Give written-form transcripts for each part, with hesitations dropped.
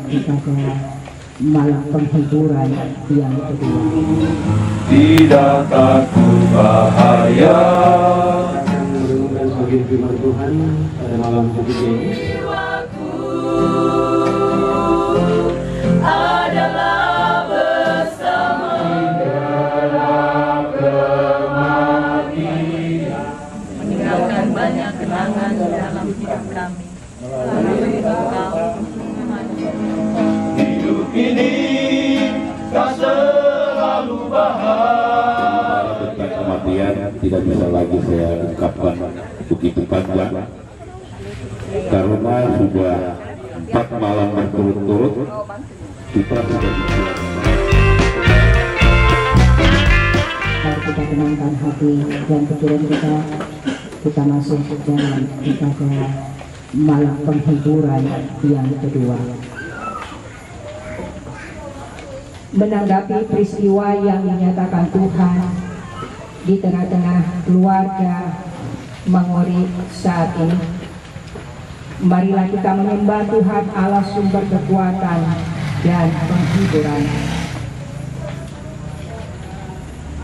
kepada malam penghiburan yang kedua. Tidak takut bahaya. Akan merenungkan bagian firman Tuhan pada malam ketiga ini. Adalah bersama dalam kematian, meninggalkan banyak kenangan dalam hidup kami. Melalui Engkau, hidup ini tak selalu bahagia. Tentang kematian tidak bisa lagi saya ungkapkan begitu panjang karena sudah 4 malam berturut-turut kita sudah Mari kita tenangkan hati dan pikiran kita masuk dalam kepada malam penghiburan yang kedua. Menanggapi peristiwa yang dinyatakan Tuhan di tengah-tengah keluarga Mangori saat ini, marilah kita menyembah Tuhan Allah sumber kekuatan dan penghiburan.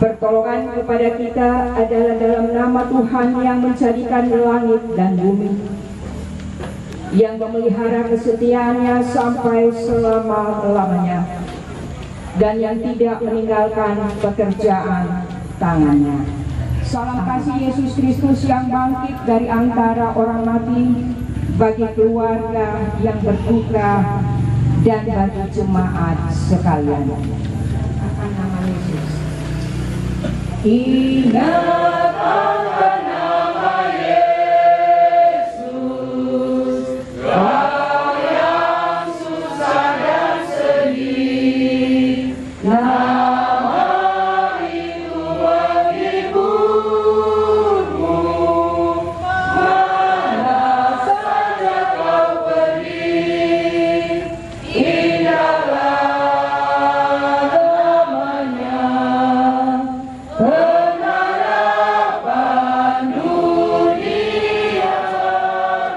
Pertolongan kepada kita adalah dalam nama Tuhan yang menjadikan langit dan bumi, yang memelihara kesetiaannya sampai selama-lamanya, dan yang tidak meninggalkan pekerjaan tangannya. Salam kasih Yesus Kristus yang bangkit dari antara orang mati, bagi keluarga yang berduka dan bagi jemaat sekalian. Akan nama Yesus. Ingat akan nama Yesus, Kau yang susah dan sedih. Nama itu menghiburmu, mana saja kau pergi. Indahlah namanya, pengharapan dunia.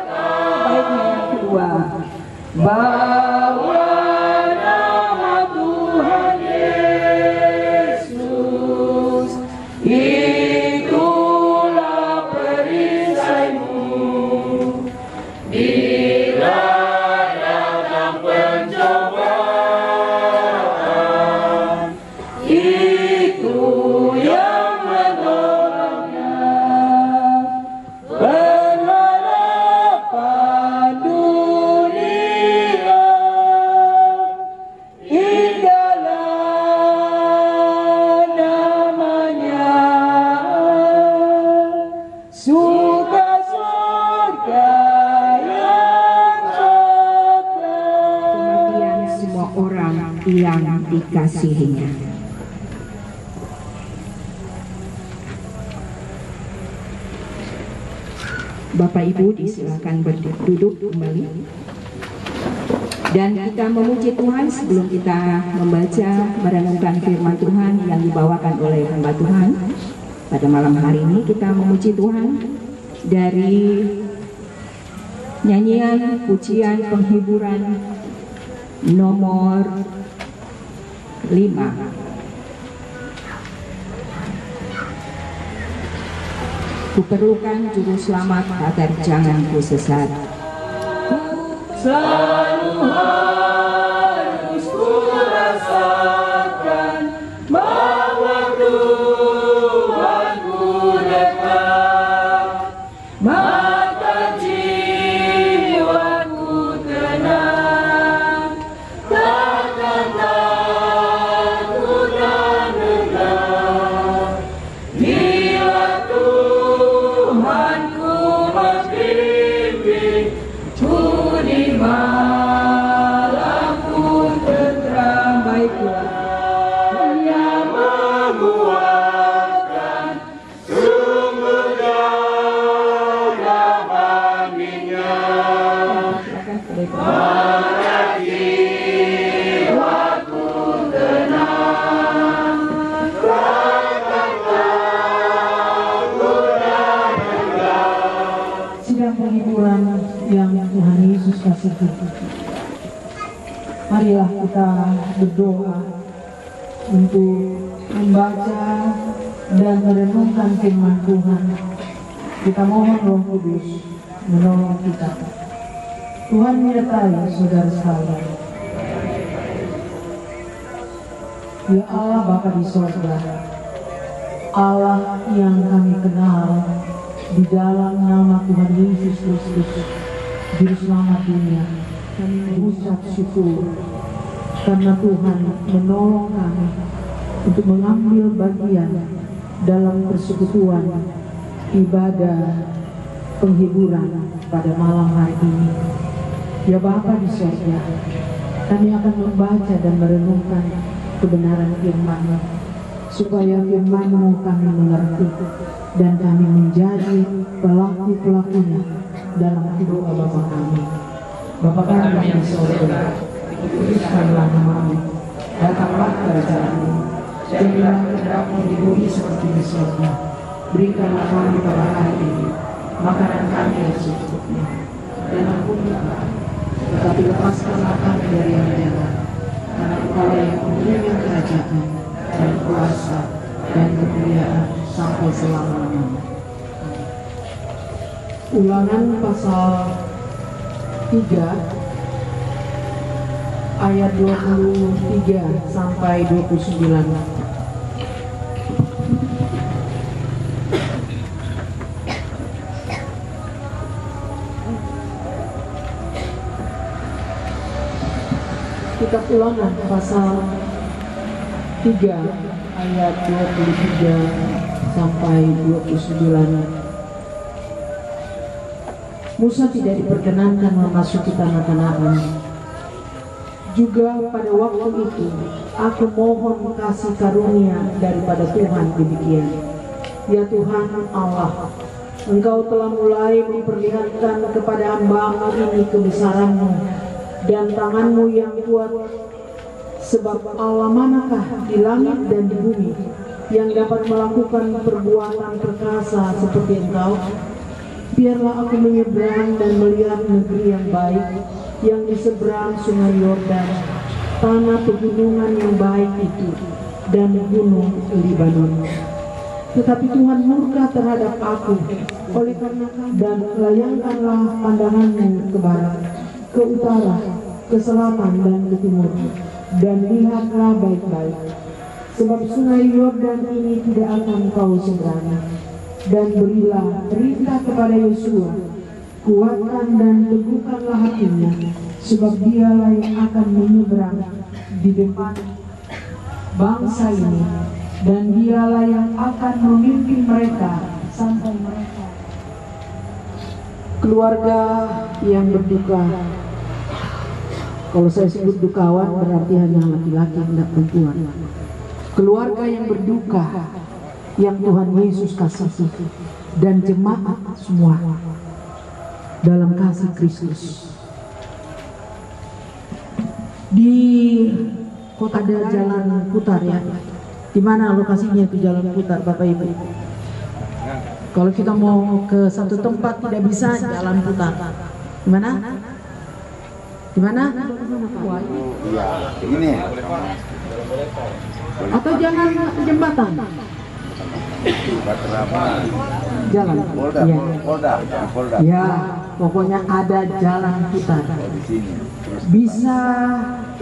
Baiknya yang kedua, bawa nama Tuhan Yesus, itulah perisaimu. Bila datang pencobaan, itu yang menolongnya. Pengharapan dunia, indahlah namanya. Suka surga yang setia. Kematian semua orang yang dikasihinya. Bapak Ibu disilakan berduduk kembali, dan kita memuji Tuhan sebelum kita membaca merenungkan firman Tuhan yang dibawakan oleh hamba Tuhan pada malam hari ini. Kita memuji Tuhan dari nyanyian pujian penghiburan nomor 5. Kuperlukan juru selamat agar jangan ku sesat. Selalu harus ku rasakan bahwa Tuhanku dekat, maka jiwaku tenang, takkan takut dan gentar. Bila Tuhanku membimbing ku di malam marilah kita berdoa untuk membaca dan merenungkan firman Tuhan. Kita mohon Roh Kudus menolong kita. Tuhan menyertai saudara sekalian. Ya Allah Bapa di sorga, Allah yang kami kenal di dalam nama Tuhan Yesus Kristus, Juru Selamat dunia, kami mengucap syukur karena Tuhan menolong kami untuk mengambil bagian dalam persekutuan ibadah penghiburan pada malam hari ini. Ya Bapa di surga, kami akan membaca dan merenungkan kebenaran firman-Mu, supaya firman-Mu kami mengerti dan kami menjadi pelaku-pelakunya dalam hidup Bapa kami. Bapa kami yang di surga, dikuduskanlah nama-Mu, datanglah kerajaan-Mu, jadilah kehendak-Mu di bumi seperti di surga. Berikanlah kami pada hari ini makanan kami yang secukupnya, dan ampunilah, tetapi lepaskanlah kami dari yang jahat, karena Engkau yang mempunyai kerajaan dan kuasa dan kemuliaan sampai selama-lamanya. Ulangan pasal 3 ayat 23 sampai 29. Kitab Ulangan pasal 3 ayat 23 sampai 29. Musa tidak diperkenankan memasuki tanah Kanaan. Juga pada waktu itu aku mohon kasih karunia daripada Tuhan demikian. Ya Tuhan Allah, Engkau telah mulai memperlihatkan kepada hamba-Mu ini kebesaran-Mu dan tangan-Mu yang kuat. Sebab Allah manakah di langit dan di bumi yang dapat melakukan perbuatan perkasa seperti Engkau? Biarlah aku menyeberang dan melihat negeri yang baik yang di seberang sungai Yordan, tanah pegunungan yang baik itu, dan gunung Libanon. Tetapi Tuhan murka terhadap aku, oleh karena dan layangkanlah pandangan-Mu ke barat, ke utara, ke selatan dan ke timur, dan lihatlah baik-baik, sebab sungai Yordan ini tidak akan Kau seberangi. Dan berilah perintah kepada Yosua, kuatkan dan teguhkanlah hatinya, sebab dialah yang akan menyeberang di depan bangsa ini, dan dialah yang akan memimpin mereka sampai mereka. Keluarga yang berduka, kalau saya sebut dukawan berarti hanya laki-laki, tidak perempuan. Keluarga yang berduka yang Tuhan Yesus kasihi, dan jemaat semua dalam kasih Kristus. Di kota ada jalan putar ya. Di mana lokasinya itu jalan putar Bapak Ibu? Kalau kita mau ke satu tempat tidak bisa jalan putar. Di mana? Di mana? Iya, ini. Atau jalan jembatan? Jalan. Polda. Ya, pokoknya ada jalan putar. Bisa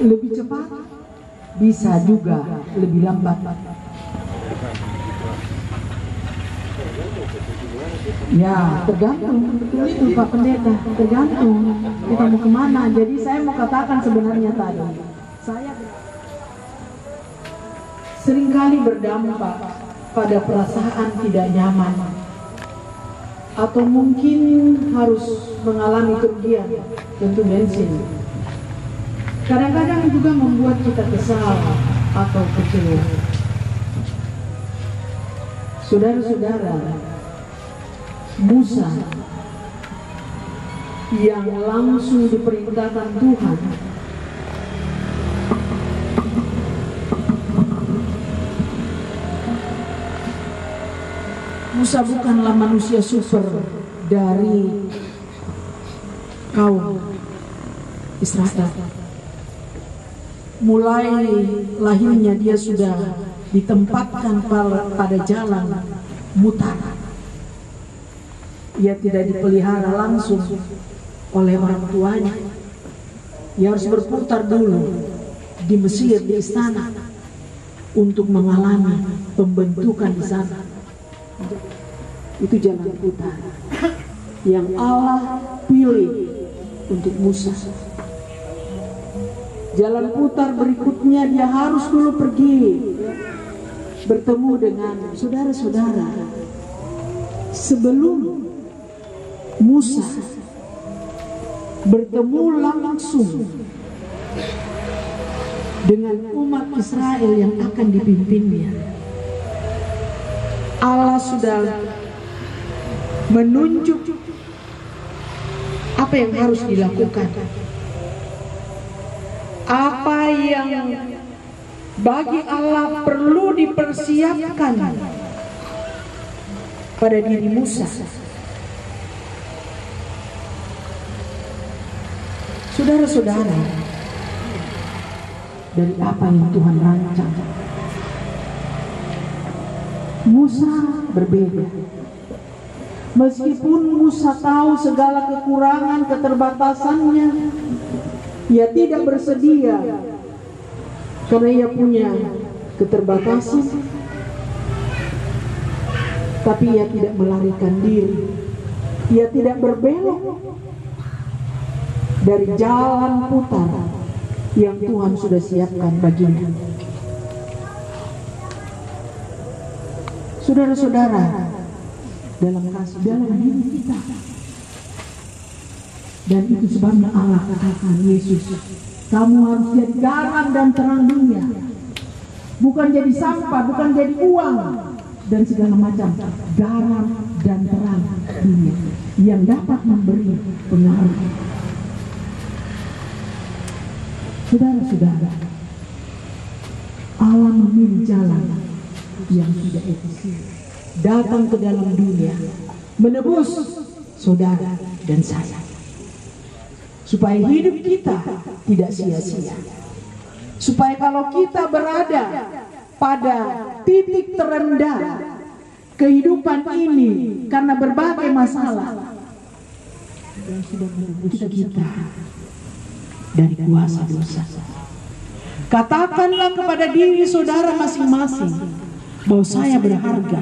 lebih cepat, bisa juga lebih lambat. Ya, tergantung. Betul itu Pak Pendeta, tergantung kita mau kemana. Jadi saya mau katakan sebenarnya tadi, saya seringkali berdampak pada perasaan tidak nyaman, atau mungkin harus mengalami kerugian, tentu bensin. Kadang-kadang juga membuat kita kesal atau kecewa. Saudara-saudara, Musa yang langsung diperintahkan Tuhan Musa bukanlah manusia super dari kaum Israel. mulai lahirnya dia sudah ditempatkan pada jalan mutar. Ia tidak dipelihara langsung oleh orang tuanya. Ia harus berputar dulu di Mesir, di istana, untuk mengalami pembentukan di sana. Itu jalan putar yang Allah pilih untuk Musa. Jalan putar berikutnya dia harus dulu pergi bertemu dengan saudara-saudara sebelum Musa bertemu langsung dengan umat Israel yang akan dipimpinnya. Allah sudah menunjuk apa yang harus dilakukan, apa yang bagi Allah perlu dipersiapkan pada diri Musa. Saudara-saudara, dari apa yang Tuhan rancang, Musa berbeda. Meskipun Musa tahu segala kekurangan, keterbatasannya, ia tidak bersedia karena ia punya keterbatasan, tapi ia tidak melarikan diri. Ia tidak berbelok dari jalan putar yang Tuhan sudah siapkan baginya. Saudara-saudara, dalam kasih dalam diri kita, dan itu sebabnya Allah katakan, Yesus, kamu harus jadi garam dan terang dunia, bukan jadi sampah, bukan jadi uang dan segala macam. Garam dan terang dunia yang dapat memberi pengaruh. Saudara-saudara, Allah memilih jalan yang tidak efisien datang ke dalam dunia, menebus saudara dan saya, supaya hidup kita tidak sia-sia, supaya kalau kita berada pada titik terendah kehidupan ini karena berbagai masalah yang sudah menebus kita dari kuasa dosa. Katakanlah kepada diri saudara masing-masing bahwa saya berharga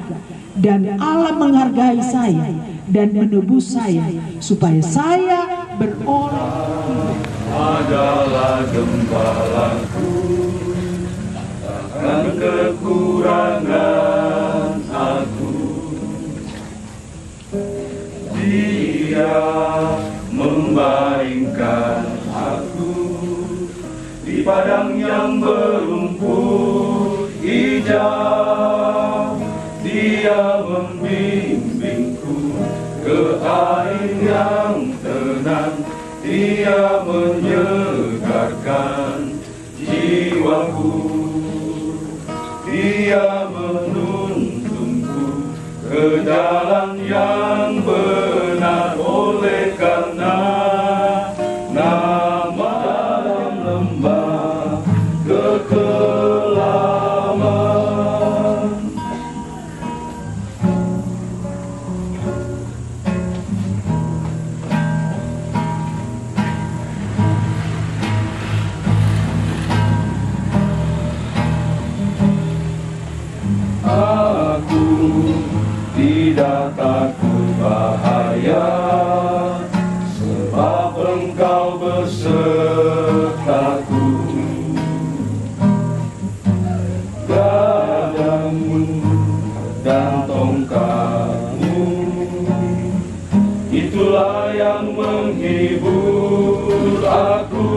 dan Allah menghargai saya dan menebus saya supaya saya beroleh. Adalah gembalaku, takkan kekurangan aku. Dia membaringkan aku di padang yang berumput hijau. Dia membimbingku ke air yang tenang. Dia menyegarkan jiwaku. Dia menuntunku ke jalan yang benar, oleh karena nama dalam lembah kekelaman. Aku tidak takut bahaya, sebab Engkau besertaku. Gadamu dan tongkatmu, itulah yang menghibur aku.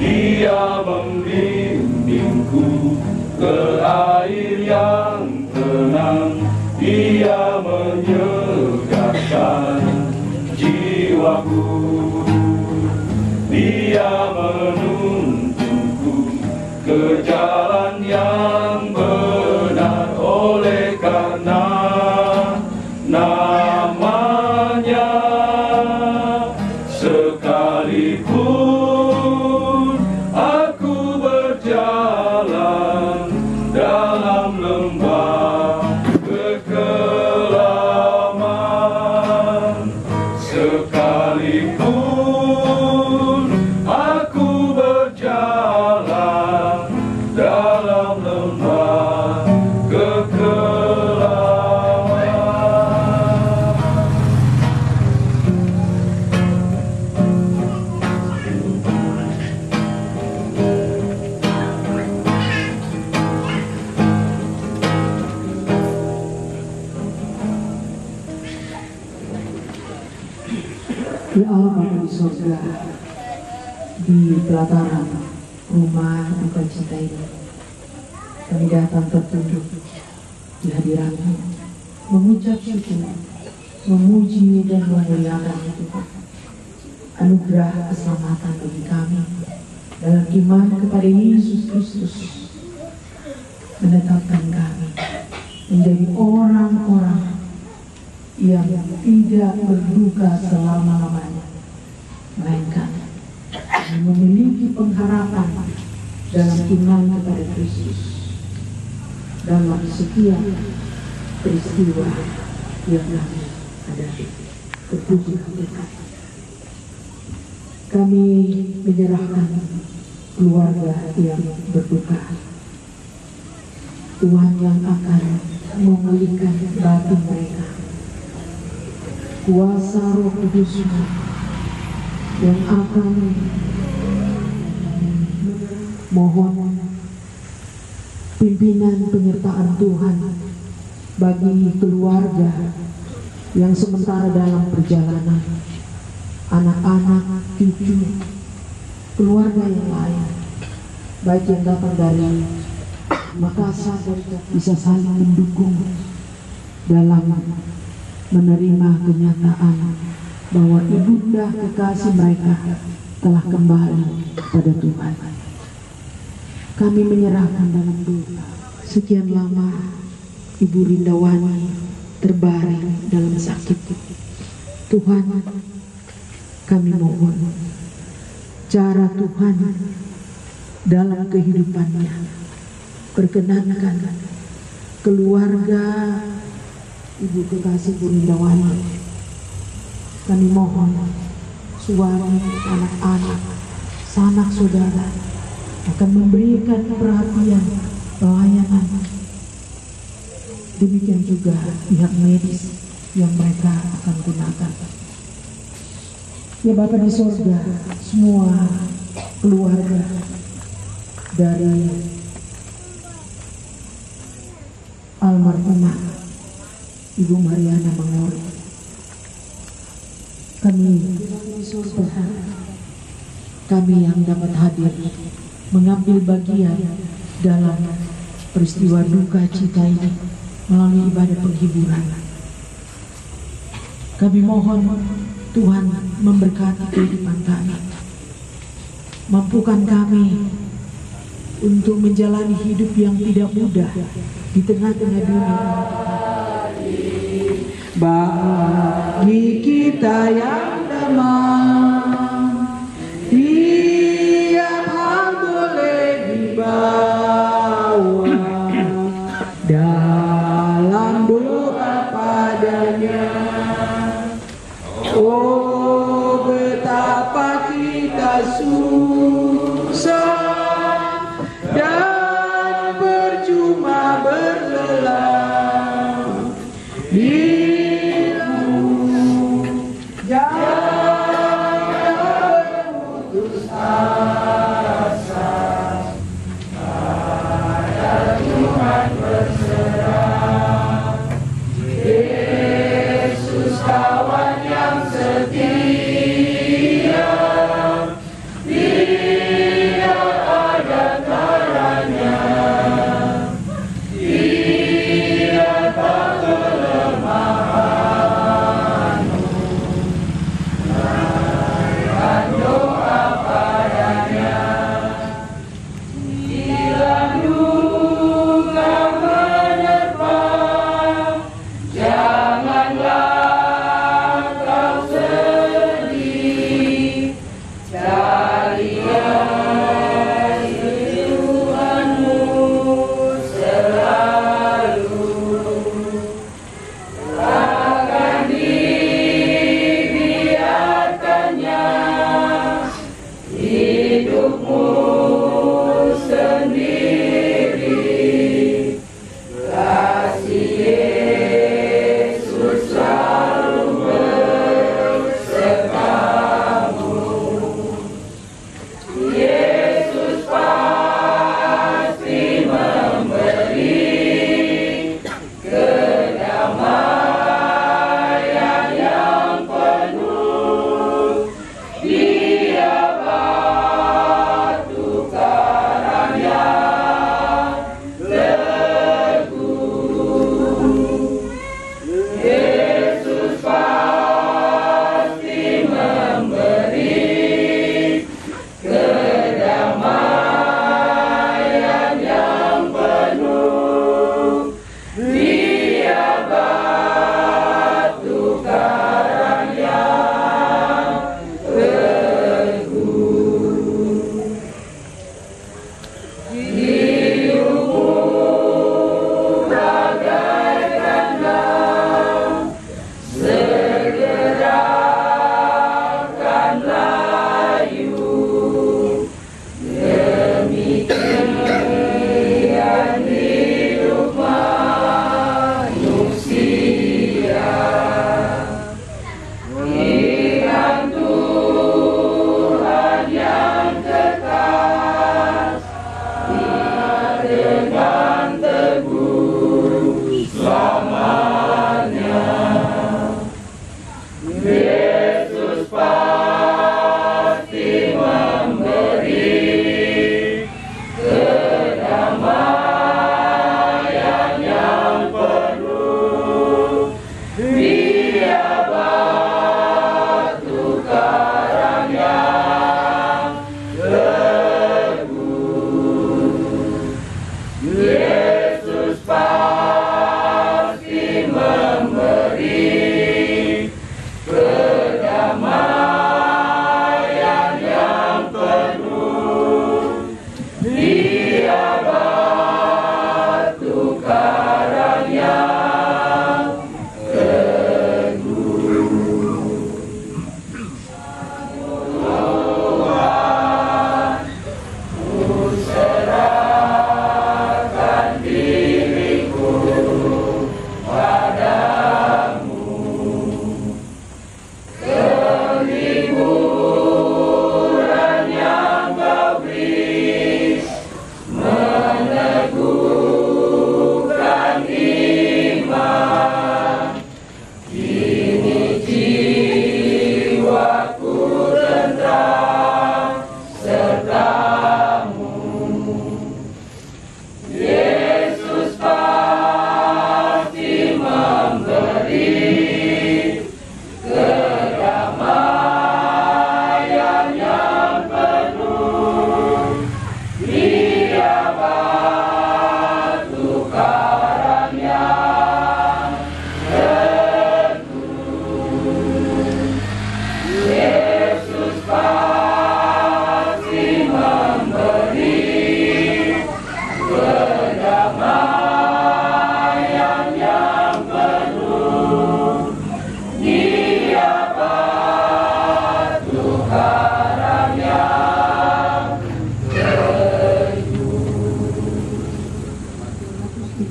Dia membimbingku ke air yang tenang. Dia menyegarkan jiwaku. Dia menuntunku ke jalan yang benar, oleh karena namanya. Sekalipun Ya Allah Bapa di surga, di pelataran rumah duka cita ini, kami datang tertunduk di hadirat-Mu, mengucap syukur, memuji dan memuliakan Tuhan. Anugerah keselamatan bagi kami dalam iman kepada Yesus Kristus, menetapkan kami menjadi orang-orang yang tidak berduka selama-lamanya, melainkan memiliki pengharapan dalam iman kepada Kristus dalam setiap peristiwa yang kami hadapi. Terpuji Tuhan. Kami menyerahkan keluarga yang berduka. Tuhan yang akan memulihkan batin mereka. Kuasa Roh Kudus-Mu yang akan mohon pimpinan penyertaan Tuhan bagi keluarga yang sementara dalam perjalanan, anak-anak, cucu, keluarga yang lain, baik yang datang dari Makassar, bisa saling mendukung dalam menerima kenyataan bahwa ibunda kekasih mereka telah kembali kepada Tuhan. Kami menyerahkan dalam doa. Sekian lama Ibu Rindawani terbaring dalam sakit. Tuhan, kami mohon cara Tuhan dalam kehidupannya, perkenankan keluarga Ibu kekasih Bu Rindawani. Kami mohon suami, anak-anak, sanak saudara akan memberikan perhatian, pelayanan. Demikian juga pihak medis yang mereka akan gunakan. Ya Bapa di surga, semua keluarga dari almarhumah Ibu Mariana Mangori, kami berharap kami yang dapat hadir mengambil bagian dalam peristiwa duka cita ini melalui ibadah penghiburan. Kami mohon Tuhan memberkati kehidupan kami, mampukan kami untuk menjalani hidup yang tidak mudah di tengah-tengah dunia. Bagi kita yang damai, tiap hal boleh dibawa dalam doa padanya. Oh, betapa kita susah dan percuma berlelah.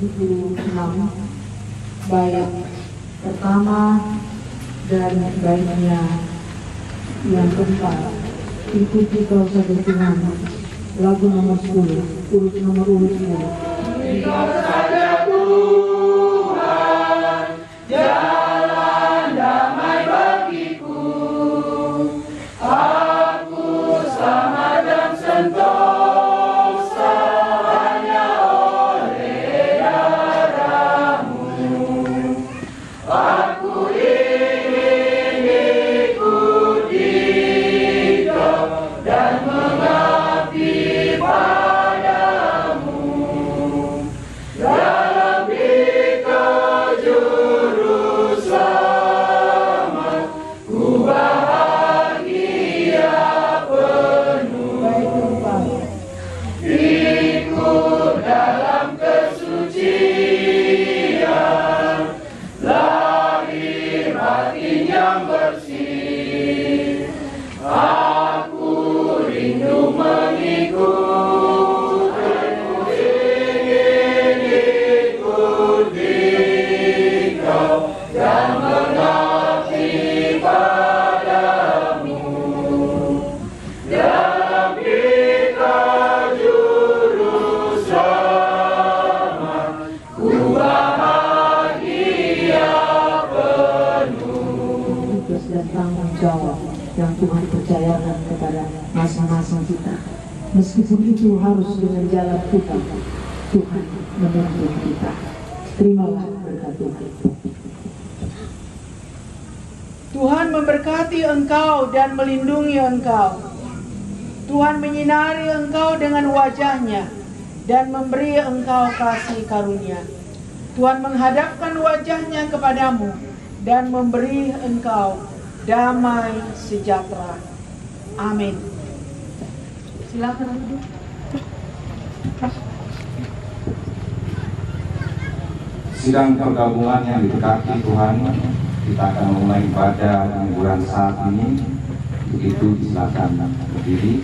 76 bait pertama dan baitnya yang keempat. Ikuti kau saja Tuhan, lagu nomor 10, nomor urut 10. Kau saja Tuhan, jalan damai bagiku. Aku selamat dan sentosa hanya oleh darah-Mu. Aku ingin ikuti Kau dan mengabdi padamu. Dalam Dikau juru selamat, ku bahagia penuh. Ikut dalam kesucian, lahir batin yang bersih. Aku rindu mengikut, aku ingin ikuti Kau dan mengabdi padamu. Dalam Dikau juru selamat, ku bahagia penuh. Tugas dan tanggung jawab yang Tuhan percayakan kepada masing-masing kita. Meskipun itu harus dengan jalan kita, Tuhan menuntun kita. Terimalah berkat Tuhan. Tuhan memberkati engkau dan melindungi engkau. Tuhan menyinari engkau dengan wajah-Nya dan memberi engkau kasih karunia. Tuhan menghadapkan wajah-Nya kepadamu dan memberi engkau damai sejahtera. Amin. Silakan duduk. Sidang pergabungan yang diberkati Tuhan, kita akan memulai ibadah penghiburan saat ini. Begitu silakan berdiri.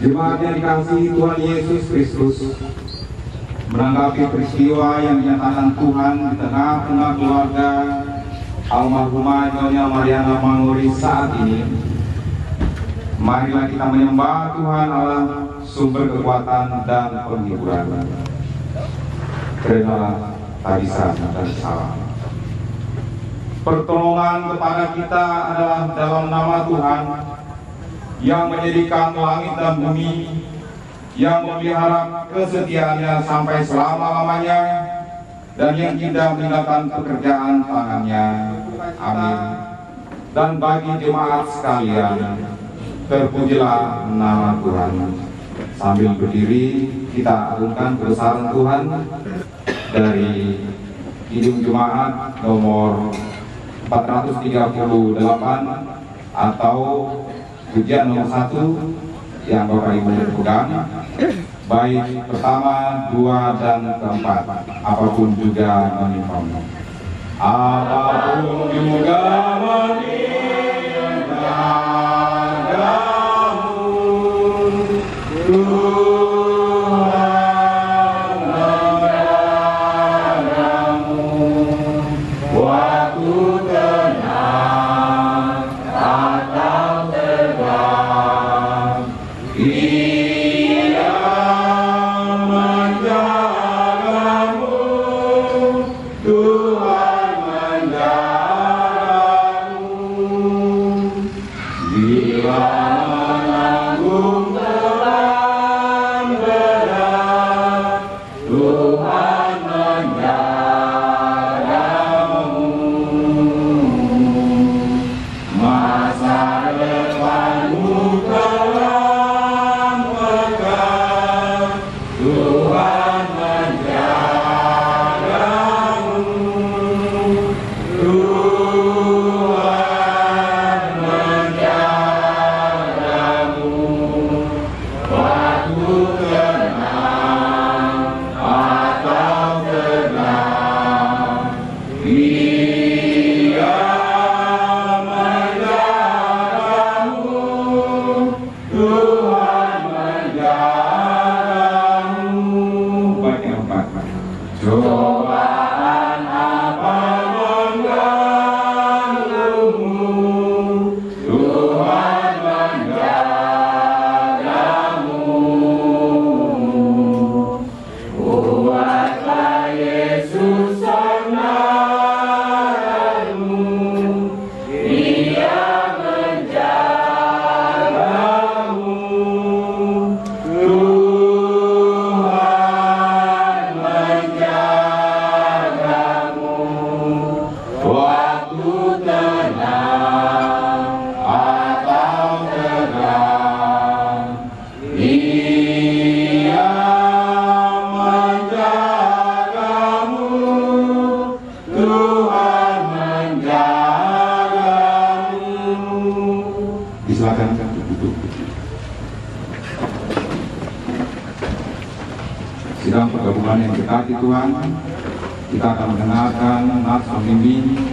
Jemaat yang dikasihi Tuhan Yesus Kristus, menanggapi peristiwa yang dinyatakan Tuhan di tengah-tengah keluarga almarhumah Nyonya Mariana Manguri saat ini, marilah kita menyembah Tuhan Allah, sumber kekuatan dan penghiburan. Terimalah tarisan dan salam. Pertolongan kepada kita adalah dalam nama Tuhan yang menjadikan langit dan bumi, yang memelihara kesetiaannya sampai selama-lamanya, dan yang tidak meninggalkan pekerjaan tangannya. Amin. Dan bagi jemaat sekalian, terpujilah nama Tuhan. Sambil berdiri, kita agungkan kebesaran Tuhan dari Kidung Jemaat nomor 438 atau pujian nomor 1 yang Bapak Ibu pegang, baik pertama, 2, dan keempat, apapun juga menimpamu. Apapun juga menimpadamu, Tuhan menjagamu. Waktu tenang atau terbang, Ia menjagamu. Tuhan menjagamu. Sidang pergabungan yang dikasihi Tuhan, kita akan mengenalkan nats pembimbing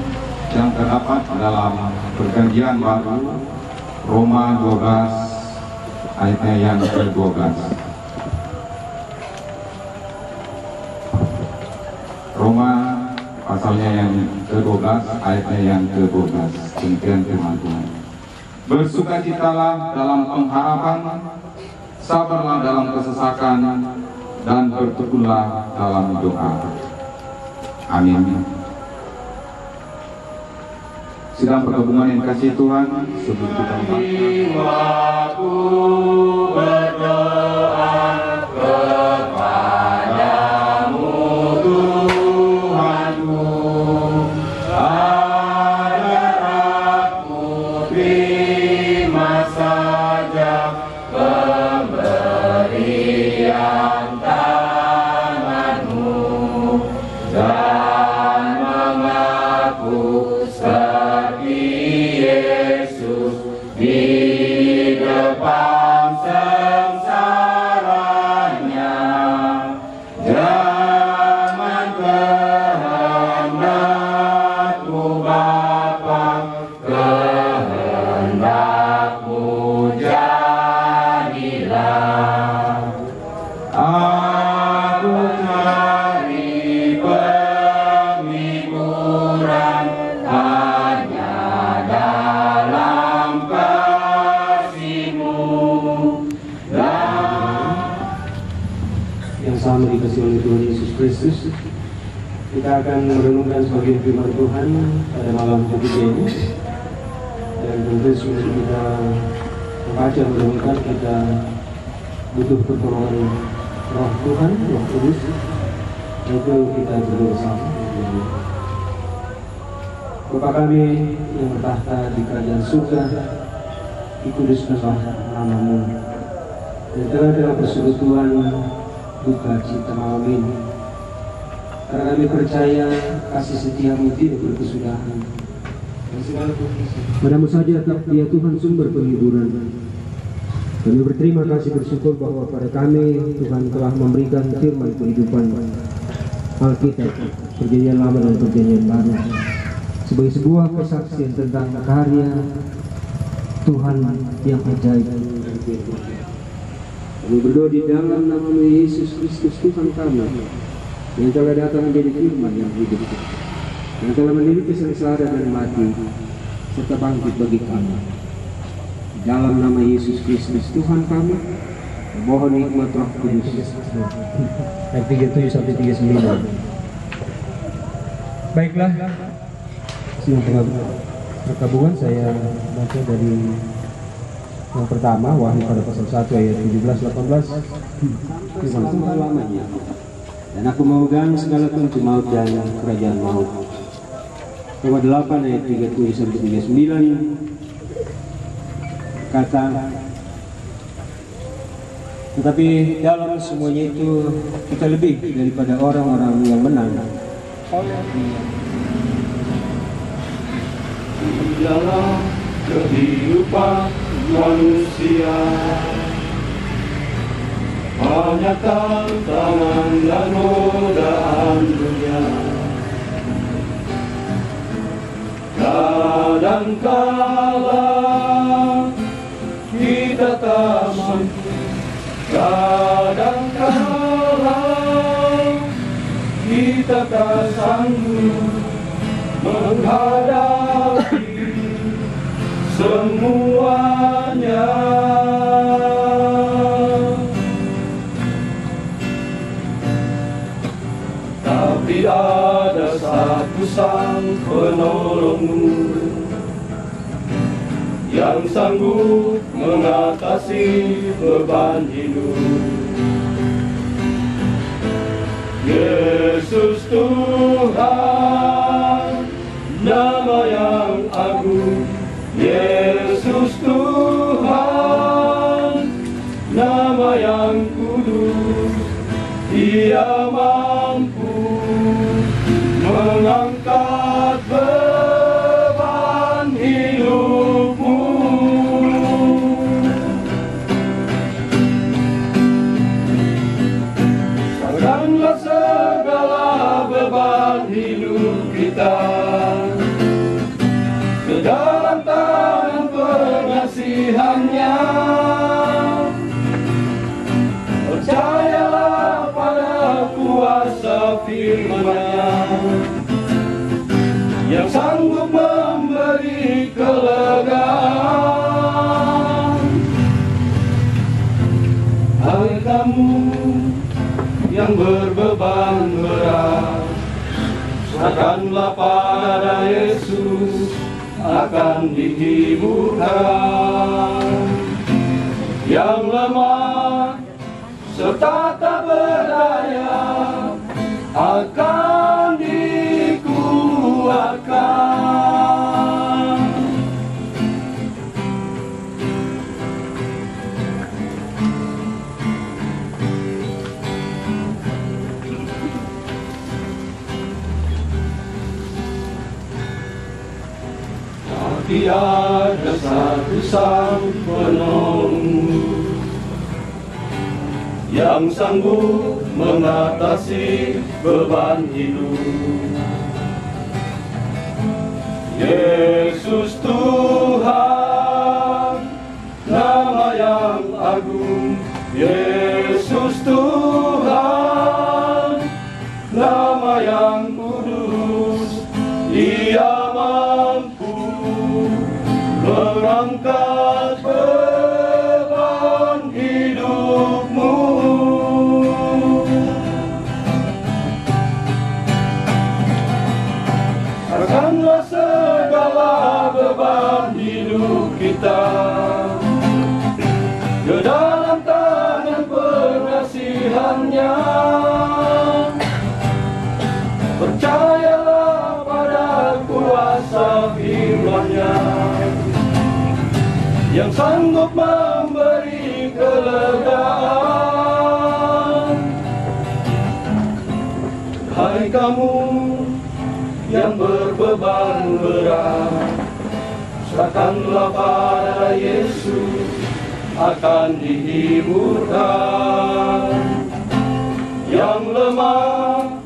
yang terdapat dalam Perjanjian Baru Roma 12 ayatnya yang ke-12. Roma pasalnya yang ke-12 ayatnya yang ke-12. Demikian firman Tuhan. Bersukacitalah dalam pengharapan, sabarlah dalam kesesakan, dan bertekunlah dalam doa. Amin. Sidang pergabungan yang kasih Tuhan, sebelum kita Aku berdoa kepadamu Tuhanku, agar aku terima saja pemberian tanganmu dan mengaku Yesus di depan sengsaranya. Jangan kehendakmu Bapa, kehendakmu jadilah. Aku cari penghiburan hanya dalam kasih-Mu. Yang sama dikasihi oleh Tuhan Yesus Kristus, kita akan merenungkan sebagian firman Tuhan pada malam ketiga ini. Dan tentu sebelum kita membaca merenungkan, kita butuh pertolongan Roh Tuhan, Roh Kudus. Itu kita berdoa bersama. Bapa kami yang bertahta di kerajaan surga, dikuduskanlah nama-Mu. Dan telah dalam persekutuan duka cita malam ini, karena kami percaya kasih setia-Mu tidak berkesudahan. Padamu saja dia Tuhan sumber penghiburan. Kami berterima kasih bersyukur bahwa pada kami Tuhan telah memberikan firman kehidupan Alkitab, Perjanjian Lama dan Perjanjian Baru, sebagai sebuah kesaksian tentang karya Tuhan yang ajaib. Kami berdoa di dalam nama Yesus Kristus Tuhan kami, yang telah datang menjadi firman yang hidup, yang telah menderita sengsara dan mati, serta bangkit bagi kami. Di dalam nama Yesus Kristus Tuhan kami, mohon hikmat Roh Kudus. Ayat 37 sampai 39. Baiklah, sidang pergabungan saya baca dari yang pertama, Wahyu pada pasal 1 ayat 17-18. Firman lamanya. Dan aku memegang segala kunci maut dan kerajaan maut. Roma 8 ayat 37 sampai 39 kata, tetapi dalam semuanya itu kita lebih daripada orang-orang yang menang. Dalam kehidupan manusia, banyak tantangan dan godaan dunia. Kadangkala kita tak mampu, kadangkala kita tak sanggup menghadapi semuanya. Tapi ada satu sang penolongmu yang sanggup mengatasi beban hidup. Yesus Tuhan, nama yang agung. Yesus Tuhan, nama yang kudus. Dia mampu mengangkat beban hidupmu. Saudara yang sanggup memberi kelegaan. Hai kamu yang berbeban berat, serahkanlah pada Yesus, akan dihiburkan. Yang lemah serta tak berdaya akan dikuatkan. Tapi ada satu sang penolong yang sanggup mengatasi beban hidup. Yesus Tuhan, nama yang agung. Yesus Tuhan, nama yang kudus. Dia mampu mengangkat beban hidupmu. Serahkanlah segala beban hidup kita ke dalam tangan pengasihan-Nya. Percayalah pada kuasa firman-Nya yang sanggup memberi kelegaan. Hai kamu yang berbeban berat, serahkanlah pada Yesus, akan dihiburkan. Yang lemah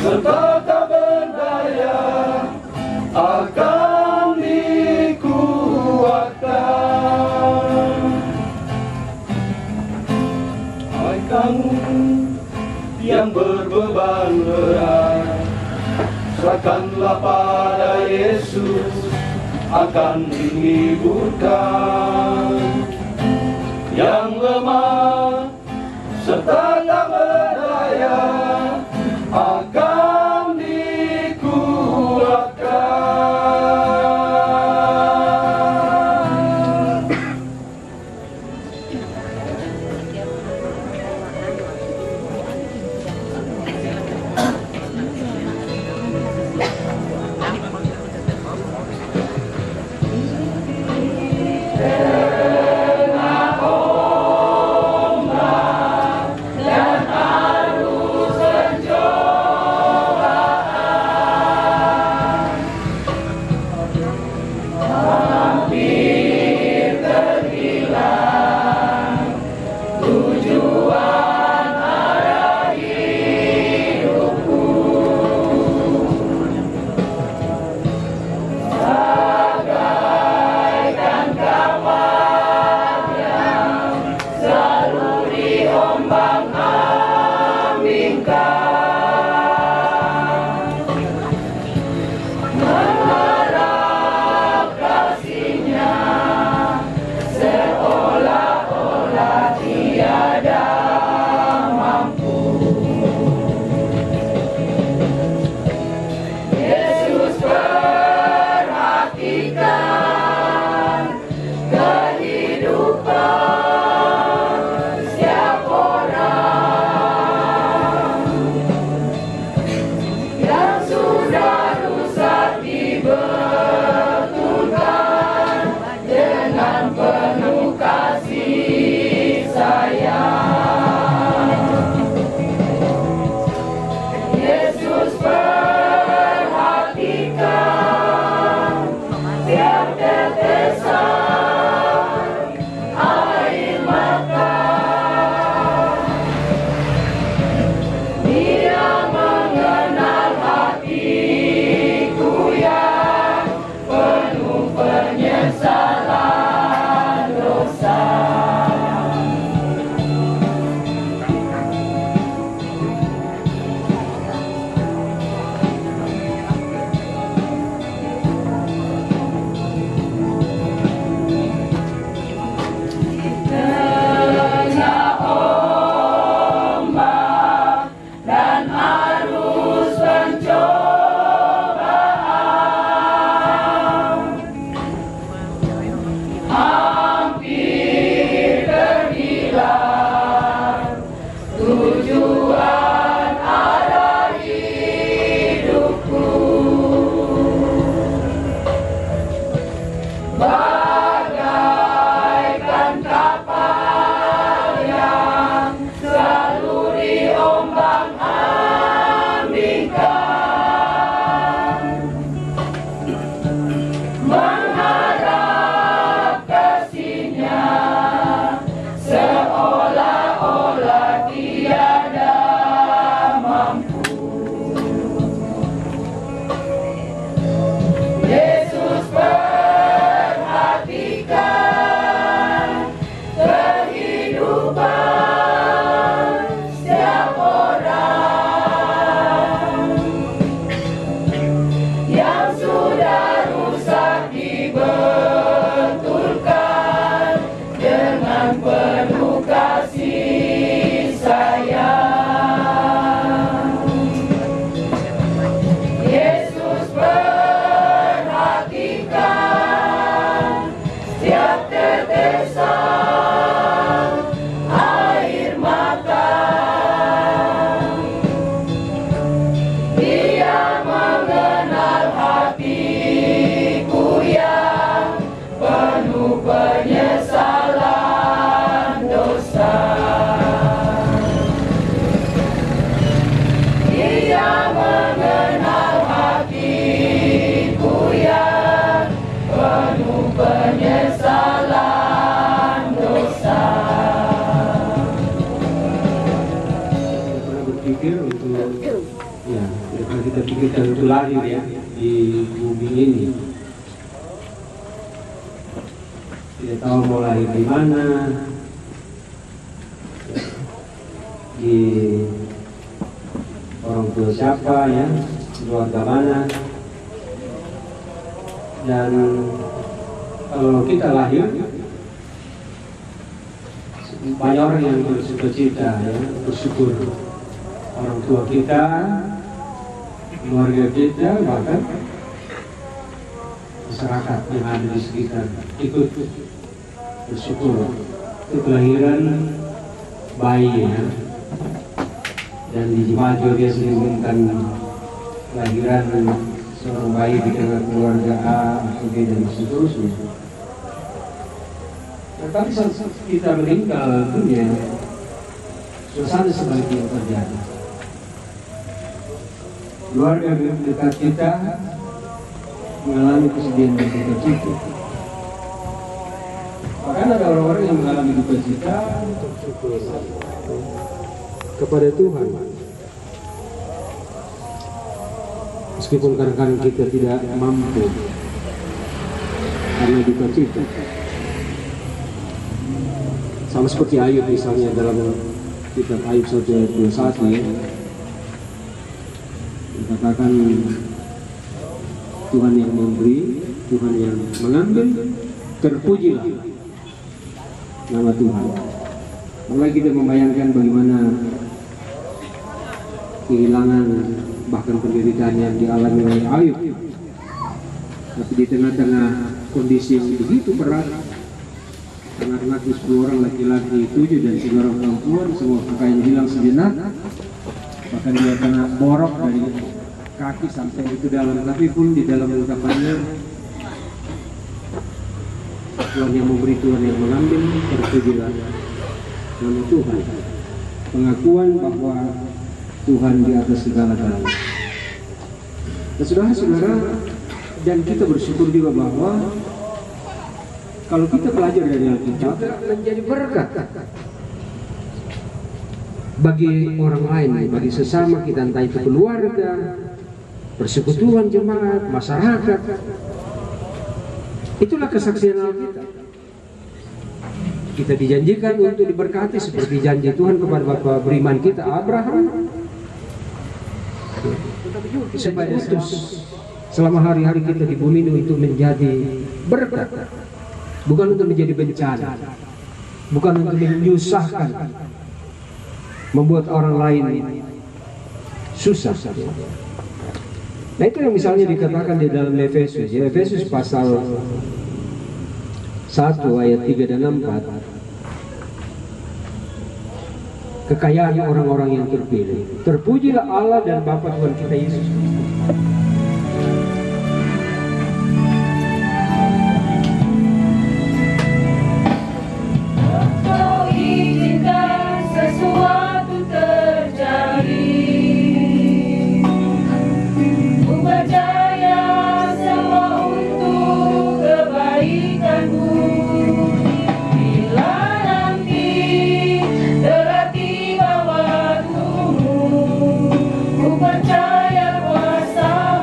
serta tak berdaya akan dikuatkan. Hai kamu yang berbeban berat, serahkanlah pada Yesus, akan dihiburkan. Yang lemah serta tak berdaya akan dikuatkan. Dengan Kita pikirkan untuk lahir ya di bumi ini, tidak tahu mau lahir di mana, di orang tua siapa ya, keluarga mana. Dan kalau kita lahir, banyak orang yang bersukacita ya, bersyukur orang tua kita, keluarga kita, bahkan masyarakat yang ada di sekitar ikut bersyukur itu kelahiran bayi ya. Dan di Jimajo dia mengumumkan kelahiran seorang bayi di tengah keluarga A, B, dan seterusnya. Tetapi saat kita meninggal dunia, suasana sebaliknya terjadi. Keluarga dekat kita mengalami kesedihan dan duka cita. Bahkan ada orang-orang yang mengalami duka cita kepada Tuhan. Meskipun kadang-kadang kita tidak mampu karena duka cita. Sama seperti Ayub misalnya dalam kitab Ayub 1:21 ya. Dikatakan Tuhan yang memberi, Tuhan yang mengambil, terpujilah nama Tuhan. Mulai kita membayangkan bagaimana kehilangan bahkan penderitaan yang dialami oleh Ayub, tapi di tengah-tengah kondisi yang begitu berat, anak-anak 10 orang laki-laki 7 dan 3 orang perempuan, semua pakaian hilang sejenak, bahkan dia kena borok dari kaki sampai itu dalam, tapi pun di dalam ungkapannya Tuhan yang memberi, Tuhan yang mengambil, terpujilah nama Tuhan. Pengakuan bahwa Tuhan di atas segala-galanya. Dan saudara-saudara, dan kita bersyukur juga bahwa kalau kita belajar dari Alkitab menjadi berkat bagi orang lain, bagi sesama kita, entah itu keluarga, persekutuan jemaat, masyarakat. Itulah kesaksian Alkitab. Kita dijanjikan untuk diberkati seperti janji Tuhan kepada Bapa beriman kita Abraham, supaya utus selama hari-hari kita di bumi ini untuk menjadi berkat, bukan untuk menjadi bencana, bukan untuk menyusahkan, membuat orang lain susah. Nah itu yang misalnya dikatakan di dalam Efesus, ya, Efesus pasal 1 ayat 3 dan 4. Kekayaan orang-orang yang terpilih. Terpujilah Allah dan Bapa Tuhan kita Yesus Kristus. Kau izinkan sesuatu terjadi. Ku percaya semua untuk kebaikanmu. Bila nanti telah tiba waktumu, ku percaya kuasa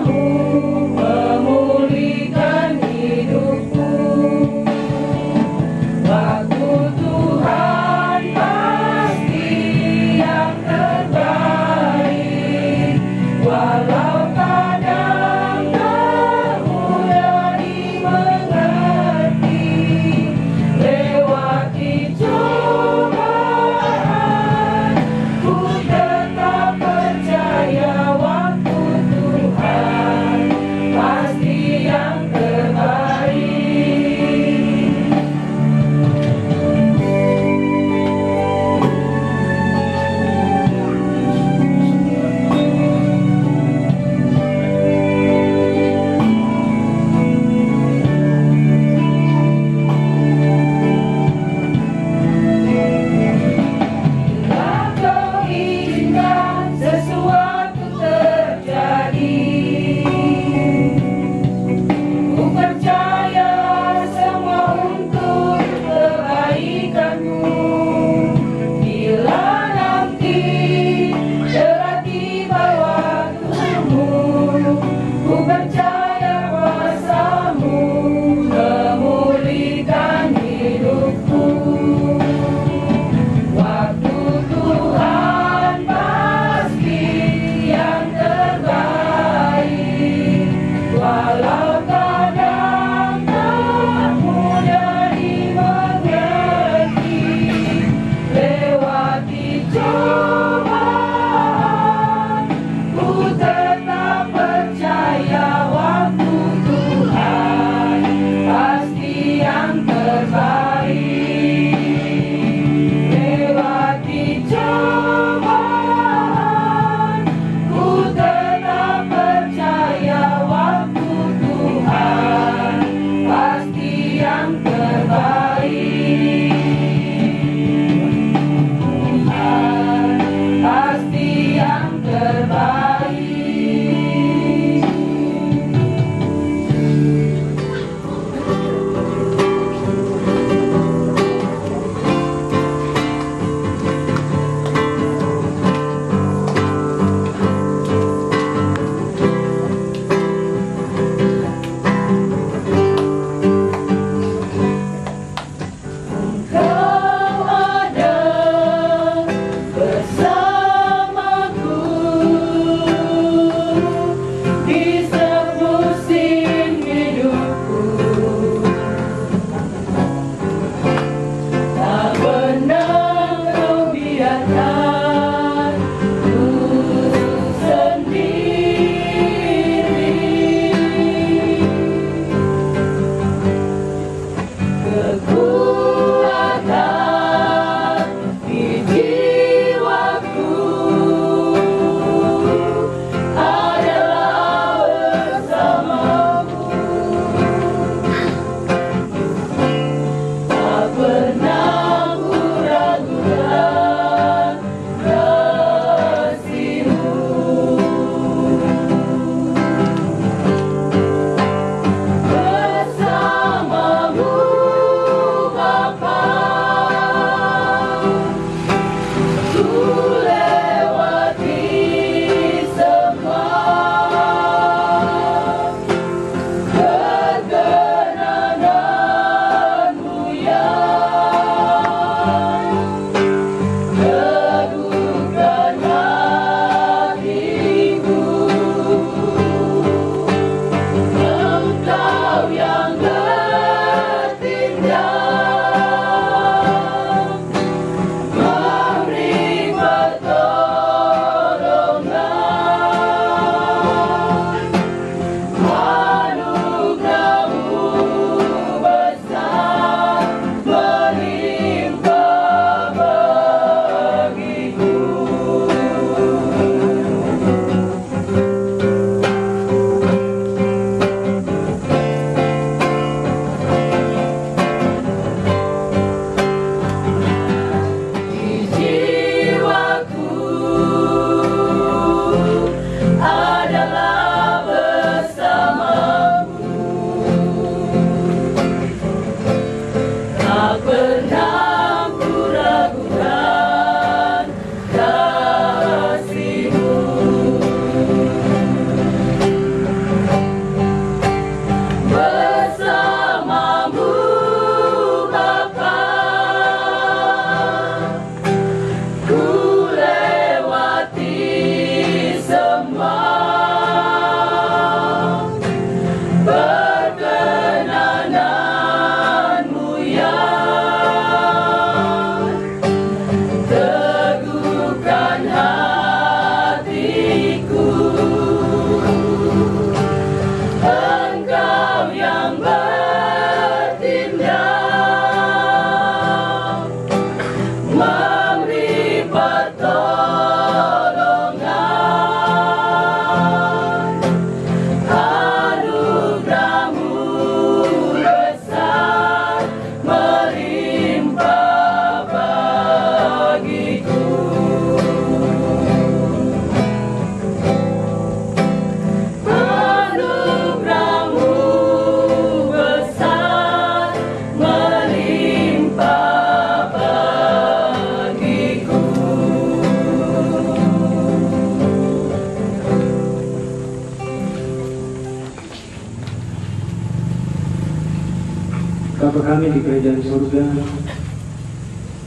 Bapa kami di kerajaan surga,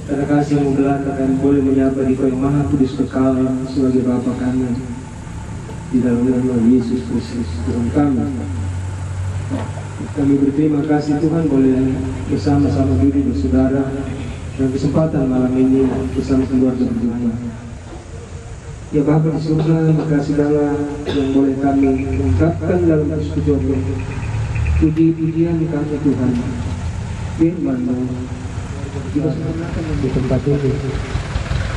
karena kasih yang menggelar kami boleh menyapa di Kau yang Maha Kudus kekal sebagai Bapa kami di dalam nama Yesus Kristus Tuhan kami. Kami berterima kasih Tuhan boleh bersama-sama duduk bersaudara dan kesempatan malam ini bersama keluarga berjumpa. Ya Bapa di surga, maka segala yang boleh kami ungkapkan dalam persekutuan puji-pujian kami Tuhan, firman-Mu di tempat ini.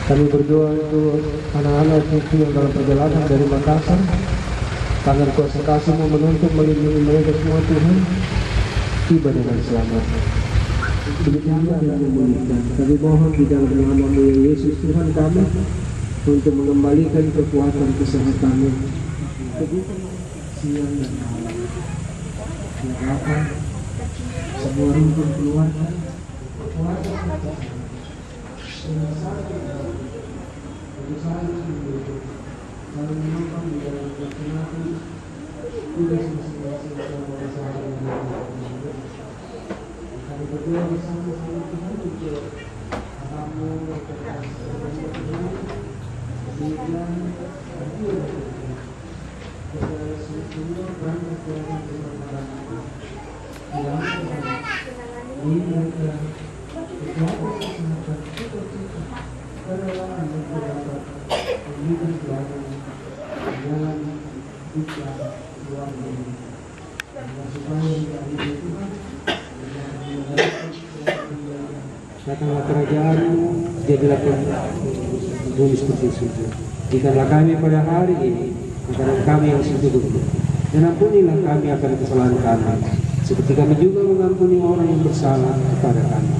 Kami berdoa untuk anak-anak cucu yang dalam perjalanan dari Makassar. Tangan kuasa kasih-Mu menuntut melindungi mereka semua Tuhan, tiba dengan selamat. Demikian yang memulihkan. Kami mohon di dalam nama-Mu Yesus Tuhan kami, untuk mengembalikan kekuatan kesehatanmu siang dan malam. Siapkan semua rumpun keluarga kita dengan saling menopang di dalam perjalanan tugas masing-masing dalam keseharian. Kami berdoa bersama-sama Tuhan untuk anakmu datanglah kerajaan-Mu, jadilah bumi seperti surga. Ikanlah kami pada hari ini makanan kami yang secukupnya, dan ampunilah kami akan kesalahan kami, seperti kami juga mengampuni orang yang bersalah kepada kami.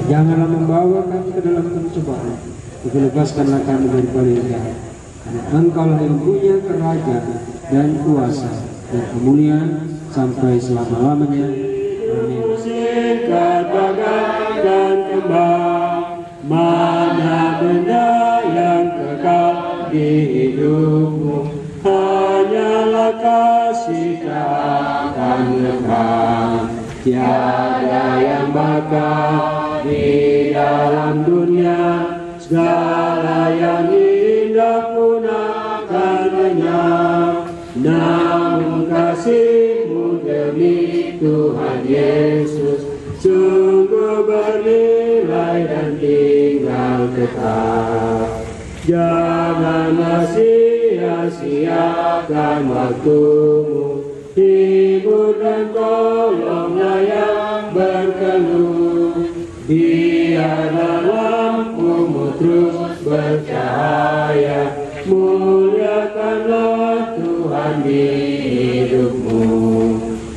Janganlah membawa kami ke dalam pencobaan, tapi lepaskanlah kami daripada yang jahat. Karena Engkaulah yang punya kerajaan dan kuasa dan kemuliaan sampai selama-lamanya. Amin. Singkat bagaikan kembang, mana benda yang kekal di hidupmu, hanyalah kasih akan lekang. Tiada yang bakal di dalam dunia, segala yang indah pun akan lenyap. Namun kasih-Mu demi Tuhan Yesus sungguh bernilai dan tinggal tetap. Janganlah sia-siakan waktumu, hibur dan tolonglah yang berkeluh. Biarlah lampu-Mu terus bercahaya, muliakanlah Tuhan di hidupmu.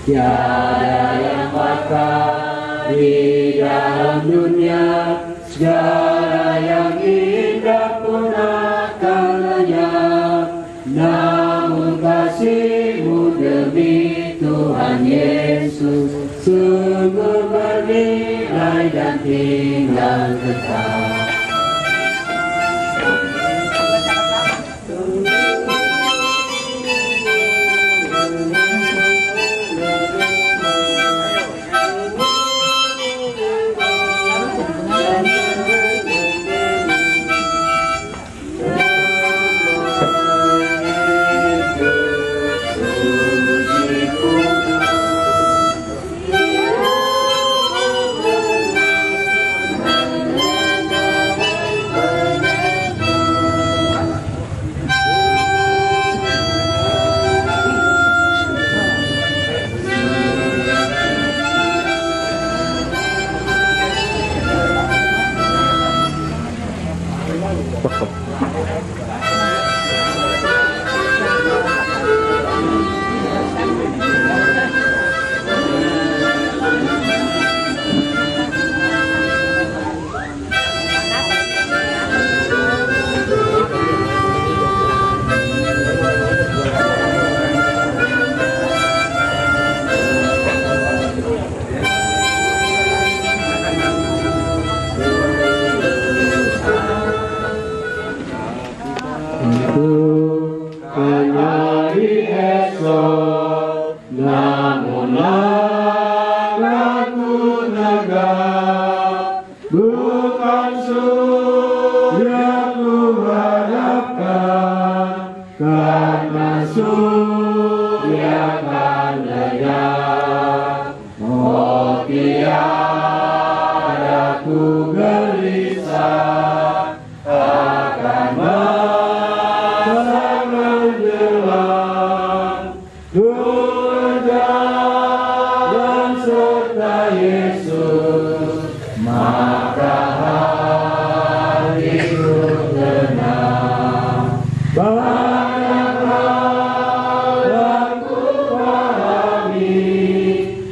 Tiada yang bakal di dalam dunia, segala yang indah pun akan lenyap. Namun kasih-Mu demi Tuhan Yesus sungguh bernilai dan tinggal kekal.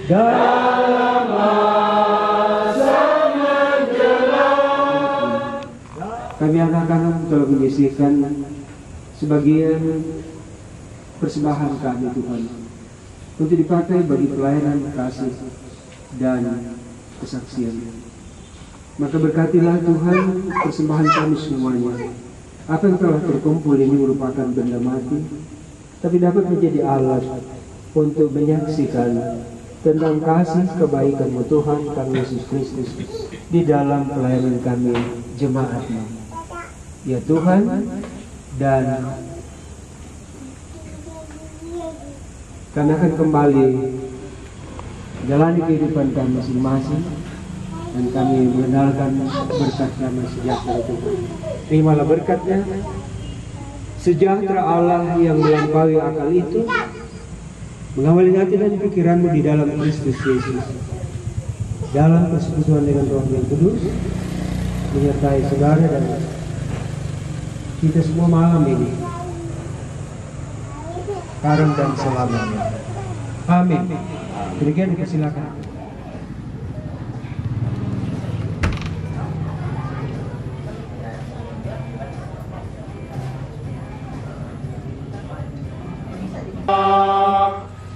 dalam masa menjelang. Kami anak-anak telah menyisihkan sebagian persembahan kami Tuhan untuk dipakai bagi pelayanan kasih dan kesaksian. Maka berkatilah Tuhan persembahan kami semuanya. Apa yang telah terkumpul ini merupakan benda mati, tapi dapat menjadi alat untuk menyaksikan tentang kasih kebaikan-Mu Tuhan kami Yesus Kristus di dalam pelayanan kami jemaat-Mu. Ya Tuhan, dan kami akan kembali jalani kehidupan kami masing-masing, dan kami mengenalkan berkat kami sejahtera Tuhan. Terimalah berkat-Nya, sejahtera Allah yang melampaui akal itu, mengawali hati dan pikiranmu di dalam Kristus Yesus, dalam persekutuan dengan Roh yang Kudus, menyertai saudara dan kita semua malam ini, sekarang dan selamanya. Amin. Demikian dipersilakan.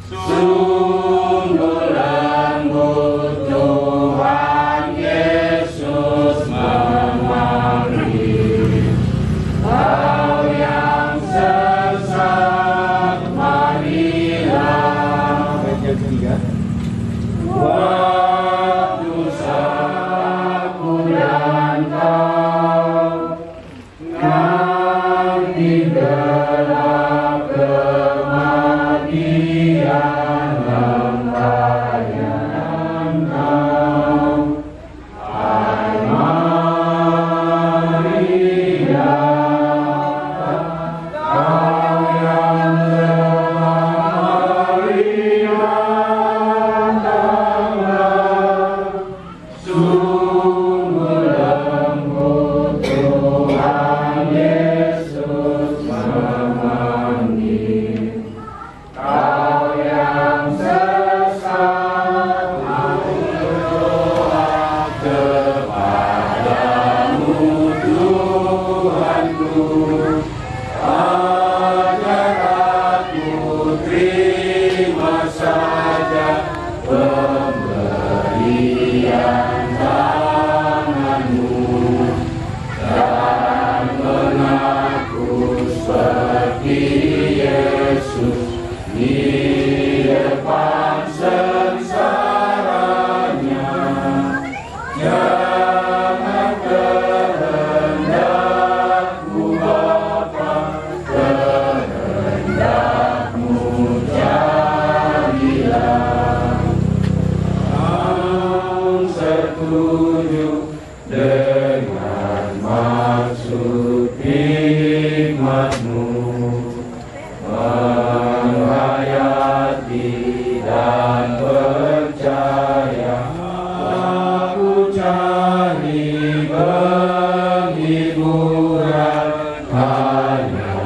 Sungguh lembut Tuhan Yesus memanggil, kau yang sesat marilah. Waktu saku dan kau nanti gelap kematian lembarian kau. Hai Maria, kau yang lemah datanglah. Sungguh lembut Tuhan Yesus memanggil, kau yang sesat berdoa kepadamu Tuhanku. Ajar aku terima saja pemberian tanganmu, dan mengaku seperti Yesus di depan sengsaranya. Jangan kehendakku Bapa, kehendakmu jadilah. Kau setuju dengan maksud hikmat-Mu, menghayati dan percaya. Aku cari penghiburan hanya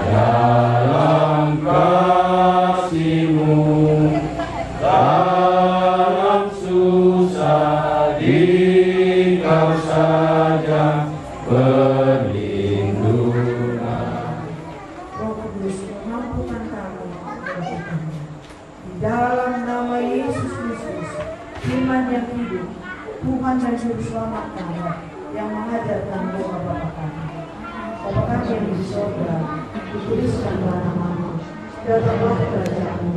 dalam kasih-Mu. Dalam susah di Kau saja perlindungan. Roh Kudus, mampukan kami di dalam nama Yesus Kristus, iman yang hidup, Tuhan dan Juru Selamat kami, yang mengajarkan doa Bapa kami. Bapa kami yang di surga, dituliskanlah nama-Mu, datanglah kerajaan-Mu,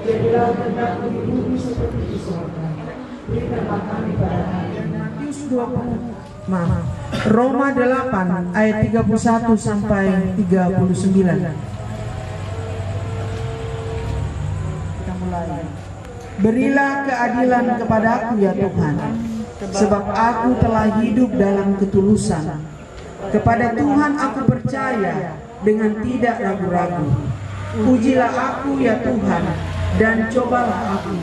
jadilah kehendak-Mu di bumi seperti di surga. Berikanlah kami pada hari ini. Roma 8 ayat 31 sampai 39. Kita mulai. Berilah keadilan kepadaku ya Tuhan, sebab aku telah hidup dalam ketulusan. Kepada Tuhan aku percaya dengan tidak ragu-ragu. Ujilah aku ya Tuhan, dan cobalah aku.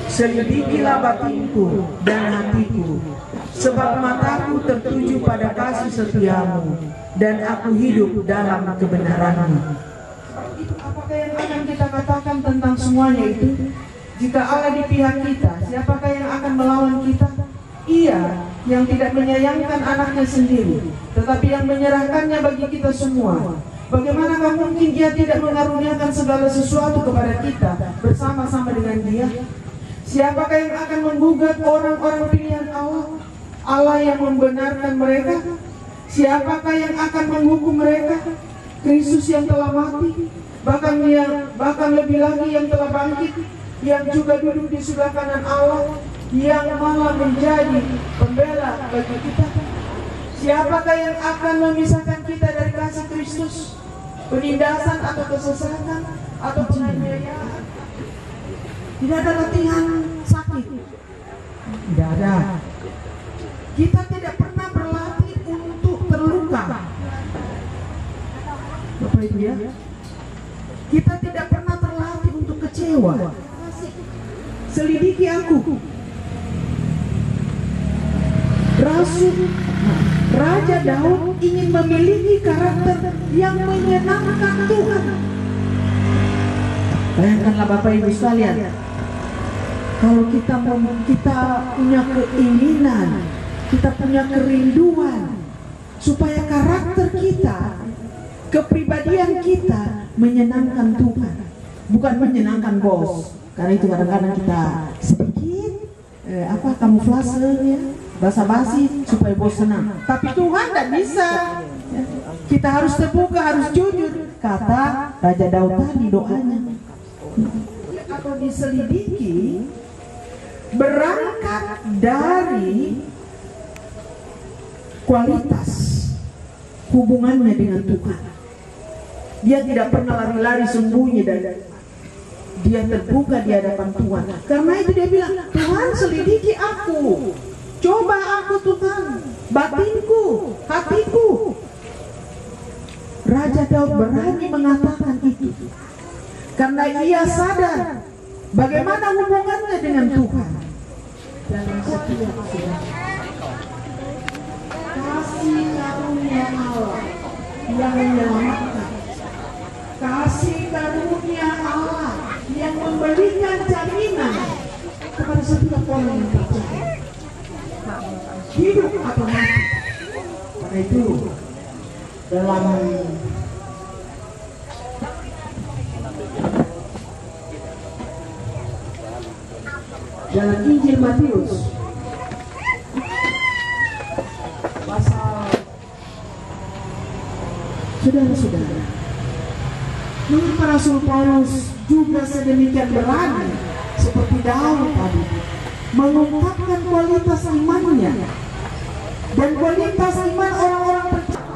Selidikilah batinku dan hatiku, sebab mataku tertuju pada kasih setia-Mu, dan aku hidup dalam kebenaran-Mu. Apakah yang akan kita katakan tentang semuanya itu? Jika Allah di pihak kita, siapakah yang akan melawan kita? Ia yang tidak menyayangkan anaknya sendiri, tetapi yang menyerahkannya bagi kita semua. Bagaimanakah mungkin Dia tidak mengaruniakan segala sesuatu kepada kita bersama-sama dengan Dia? Siapakah yang akan menggugat orang-orang pilihan Allah? Allah yang membenarkan mereka. Siapakah yang akan menghukum mereka? Kristus yang telah mati, bahkan lebih lagi yang telah bangkit, yang juga duduk di sebelah kanan Allah, yang malah menjadi pembela bagi kita. Siapakah yang akan memisahkan kita dari kasih Kristus? Penindasan atau kesesatan atau penganiayaan? Tidak ada latihan sakit. Tidak ada. Kita tidak pernah berlatih untuk terluka. Bapak Ibu ya, kita tidak pernah terlatih untuk kecewa. Selidiki aku. Raja Daud ingin memiliki karakter yang menyenangkan Tuhan. Bayangkanlah Bapak Ibu sekalian, kalau kita punya keinginan, kita punya kerinduan supaya karakter kita, kepribadian kita menyenangkan Tuhan, bukan menyenangkan bos. Karena itu kadang-kadang kita sedikit kamuflase ya, basa-basi supaya bos senang. Tapi Tuhan tidak bisa. Kita harus terbuka, harus jujur. Kata Raja Daud tadi doanya. Atau diselidiki berangkat dari kualitas hubungannya dengan Tuhan. Dia tidak pernah lari-lari sembunyi dan dia terbuka di hadapan Tuhan. Karena itu dia bilang, Tuhan selidiki aku, coba aku Tuhan, batinku, hatiku. Raja Daud berani mengatakan itu karena ia sadar bagaimana hubungannya dengan Tuhan. Dalam setiap kasih karunia Allah yang menyelamatkan, kasih karunia Allah yang memberikan jaminan kepada setiap orang yang percaya, hidup atau mati. Karena itu dalam Injil Matius pasal, saudara-saudara, menurut Rasul Paulus juga sedemikian berani seperti Daud tadi mengungkapkan kualitas imannya dan kualitas iman orang-orang percaya.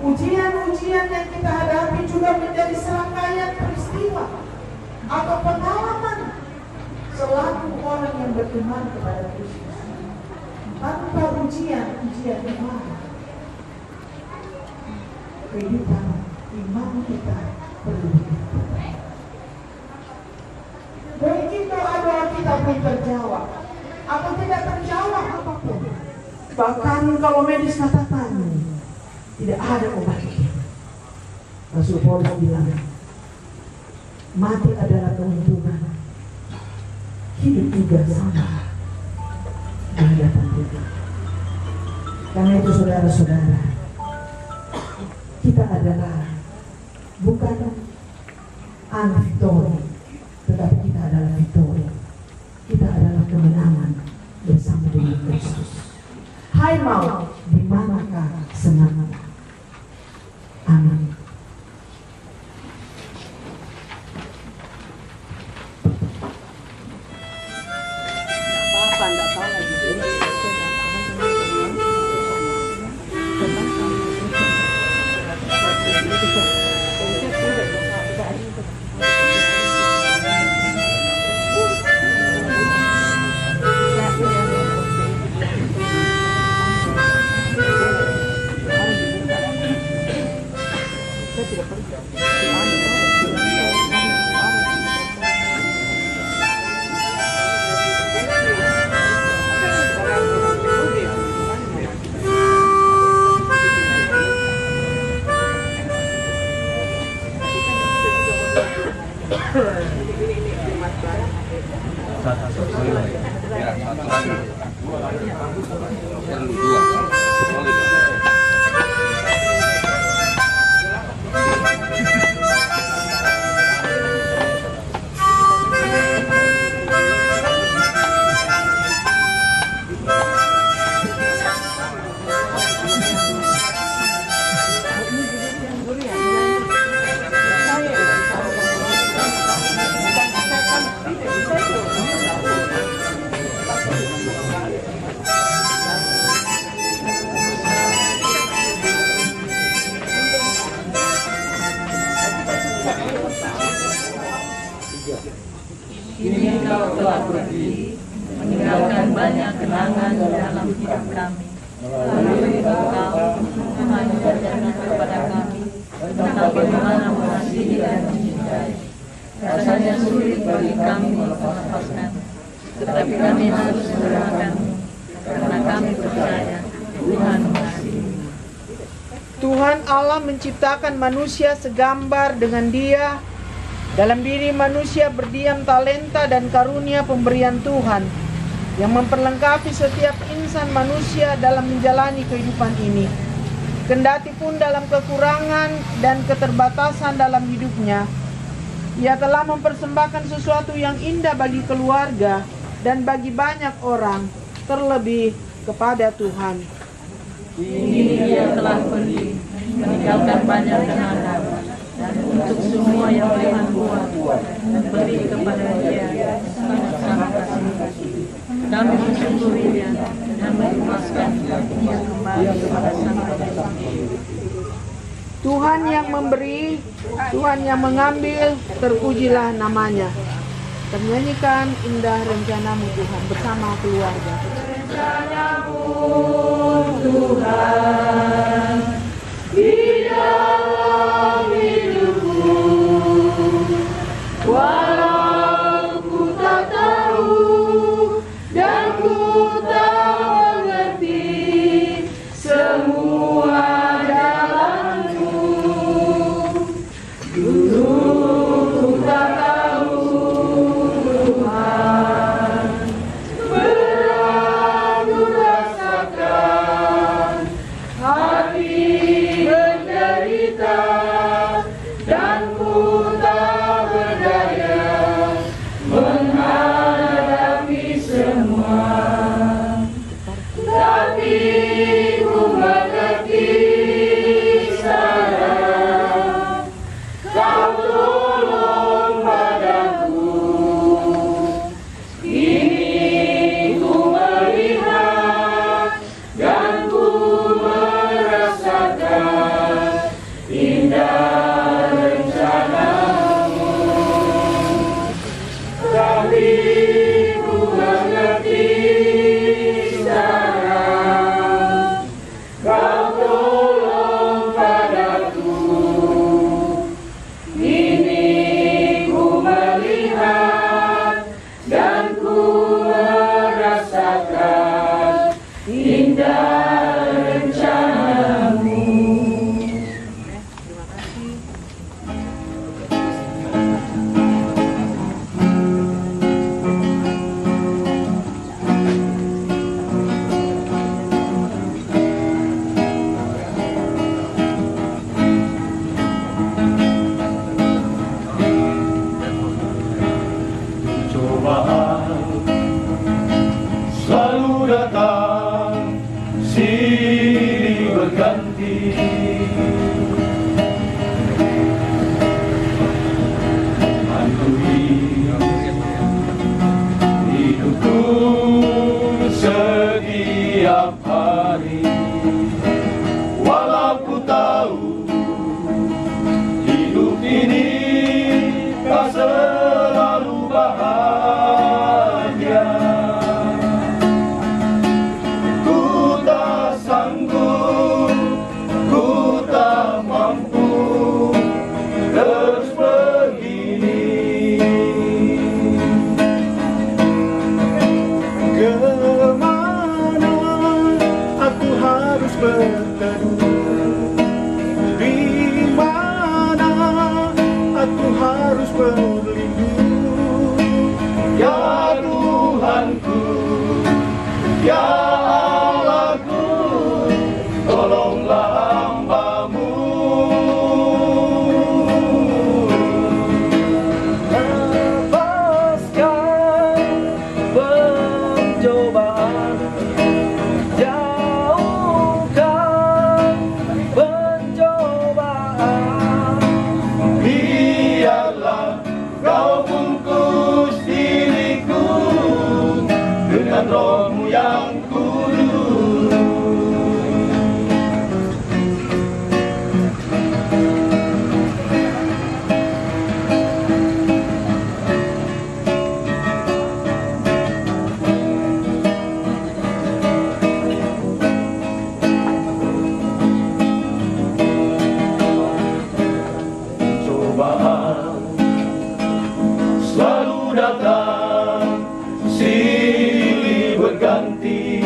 Ujian-ujian yang kita hadapi juga menjadi serangkaian peristiwa atau pengalaman selaku orang yang beriman kepada Kristus. Tanpa ujian iman, kehidupan iman kita perlu dihidup. Mungkin doa-doa kita belum terjawab atau tidak terjawab apapun. Bahkan kalau medis katakan tidak ada obatnya. Rasul Paulus bilang, mati adalah keuntungan, hidup juga sama di hadapan Tuhan. Karena itu saudara-saudara, kita adalah bukan victory, tetapi kita adalah victory. Kita adalah kemenangan bersama dengan Kristus. Hai maut, di manakah senangnya? Amin. Kini Engkau telah pergi, meninggalkan banyak kenangan dalam hidup kami. Lalu Engkau mengajarkan kepada kami tentang bagaimana mengasihi dan mencintai. Rasanya sulit bagi kami melepaskan, tetapi kami harus menerangkanmu, karena kami percaya Tuhan mengasihi. Tuhan Allah menciptakan manusia segambar dengan Dia. Dalam diri manusia berdiam talenta dan karunia pemberian Tuhan yang memperlengkapi setiap insan manusia dalam menjalani kehidupan ini. Kendati pun dalam kekurangan dan keterbatasan dalam hidupnya, Ia telah mempersembahkan sesuatu yang indah bagi keluarga dan bagi banyak orang, terlebih kepada Tuhan. Kini Dia telah pergi, meninggalkan banyak kenangan, dan untuk semua yang Tuhan buat dan beri kepada Dia sangat kasih. Kami mensyukurinya dan mengikhlaskan Dia kembali kepada Sang Pencipta. Tuhan yang memberi, Tuhan yang mengambil, terpujilah namanya. Ternyanyikan indah rencanamu Tuhan bersama keluarga. Rencanamu Tuhan di dalam hidupku, walau ku tak tahu dan ku tak mengerti semua jalanmu. Dulu ku tak tahu Tuhan, berat ku rasakan, hati menderita, dan ku tak berdaya menghadapi semua. Tapi ku mengerti sekarang, Kau tolong padaku. Kini ku melihat dan ku merasakan indah rencanamu. Tapi ku mengerti sekarang, Kau tolong padaku. Kini ku melihat dan ku merasakan indah rencanamu. Ya Allahku, tolonglah hamba-Mu. Lepaskan pencobaan, jauhkan pencobaan. Biarlah Kau bungkus diriku dengan Roh-Mu yang kudus. Cobaan selalu datang silih berganti,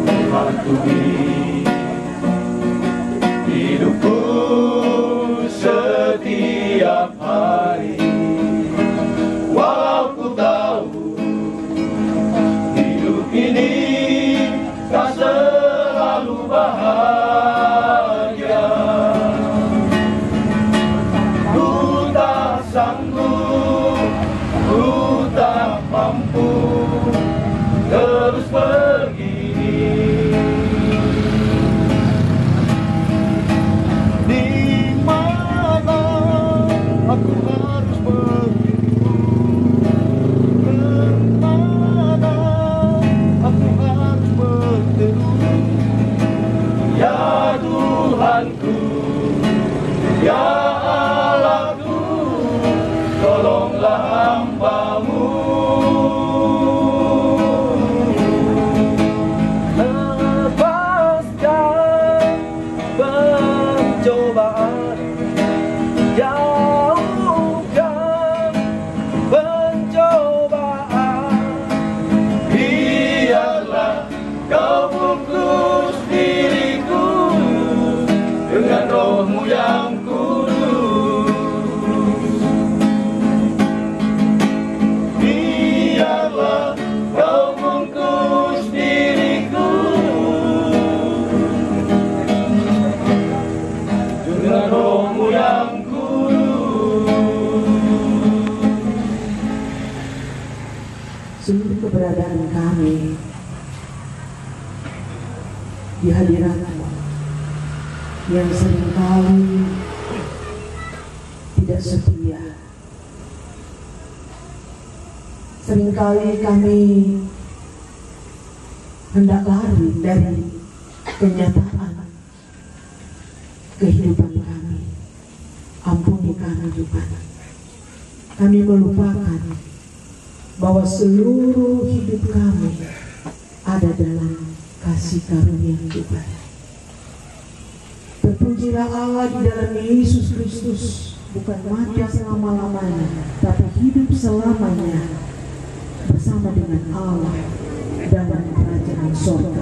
menghantui hidupku setiap hari. Walau ku tahu hidup ini tak selalu bahagia, ku tak sanggup, ku tak mampu terus begini. Di mana aku harus pergi? Kemana aku harus berteduh? Ya Tuhanku, ya Allahku, tolonglah hamba-Mu. Lepaskan pencobaan, jauhkan pencobaan. Biarlah Kau bungkus diriku dengan Roh-Mu yang kudus. Biarlah Kau bungkus diriku dengan Roh-Mu yang kudus. Seluruh keberadaan kami di hadirat-Mu yang seringkali tidak setia. Seringkali kami hendak lari dari kenyataan kehidupan kami. Ampuni kami Tuhan. Kami melupakan bahwa seluruh hidup kami ada dalam kasih karunia Tuhan. Terpujilah Allah di dalam Yesus Kristus, bukan mati selama-lamanya, tapi hidup selamanya bersama dengan Allah dalam kerajaan surga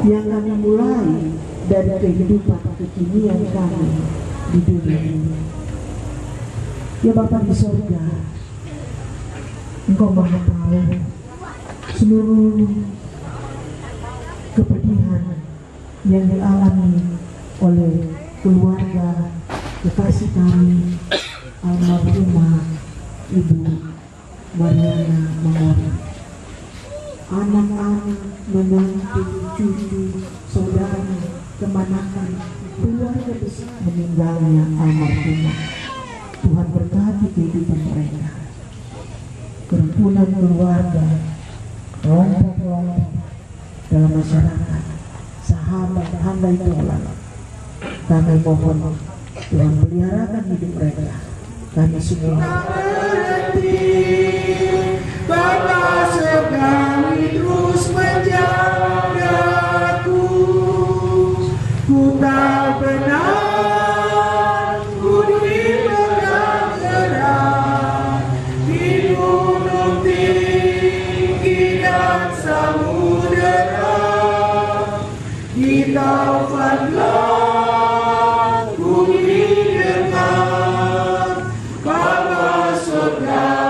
yang kami mulai dari kehidupan kekinian kami di dunia ini. Ya Bapa di surga, Engkau Maha tahu seluruh kepedihan yang dialami oleh keluarga kekasih kami almarhumah Ibu Mariana Mawar, anak-anak, menantu, cucu, saudara, kemanakan, keluarga besar meninggalnya almarhumah. Tuhan berkati kehidupan mereka, kerukunan keluarga, kelompok-kelompok dalam masyarakat, sahabat, handai tolak. Kami mohon Tuhan peliharakan hidup mereka. Kami semua Bapa sedang terus menjagaku, ku tak benar, ku dipegang erat di gunung tinggi dan samudera, di taufatlah bumi dekat, Bapa surga.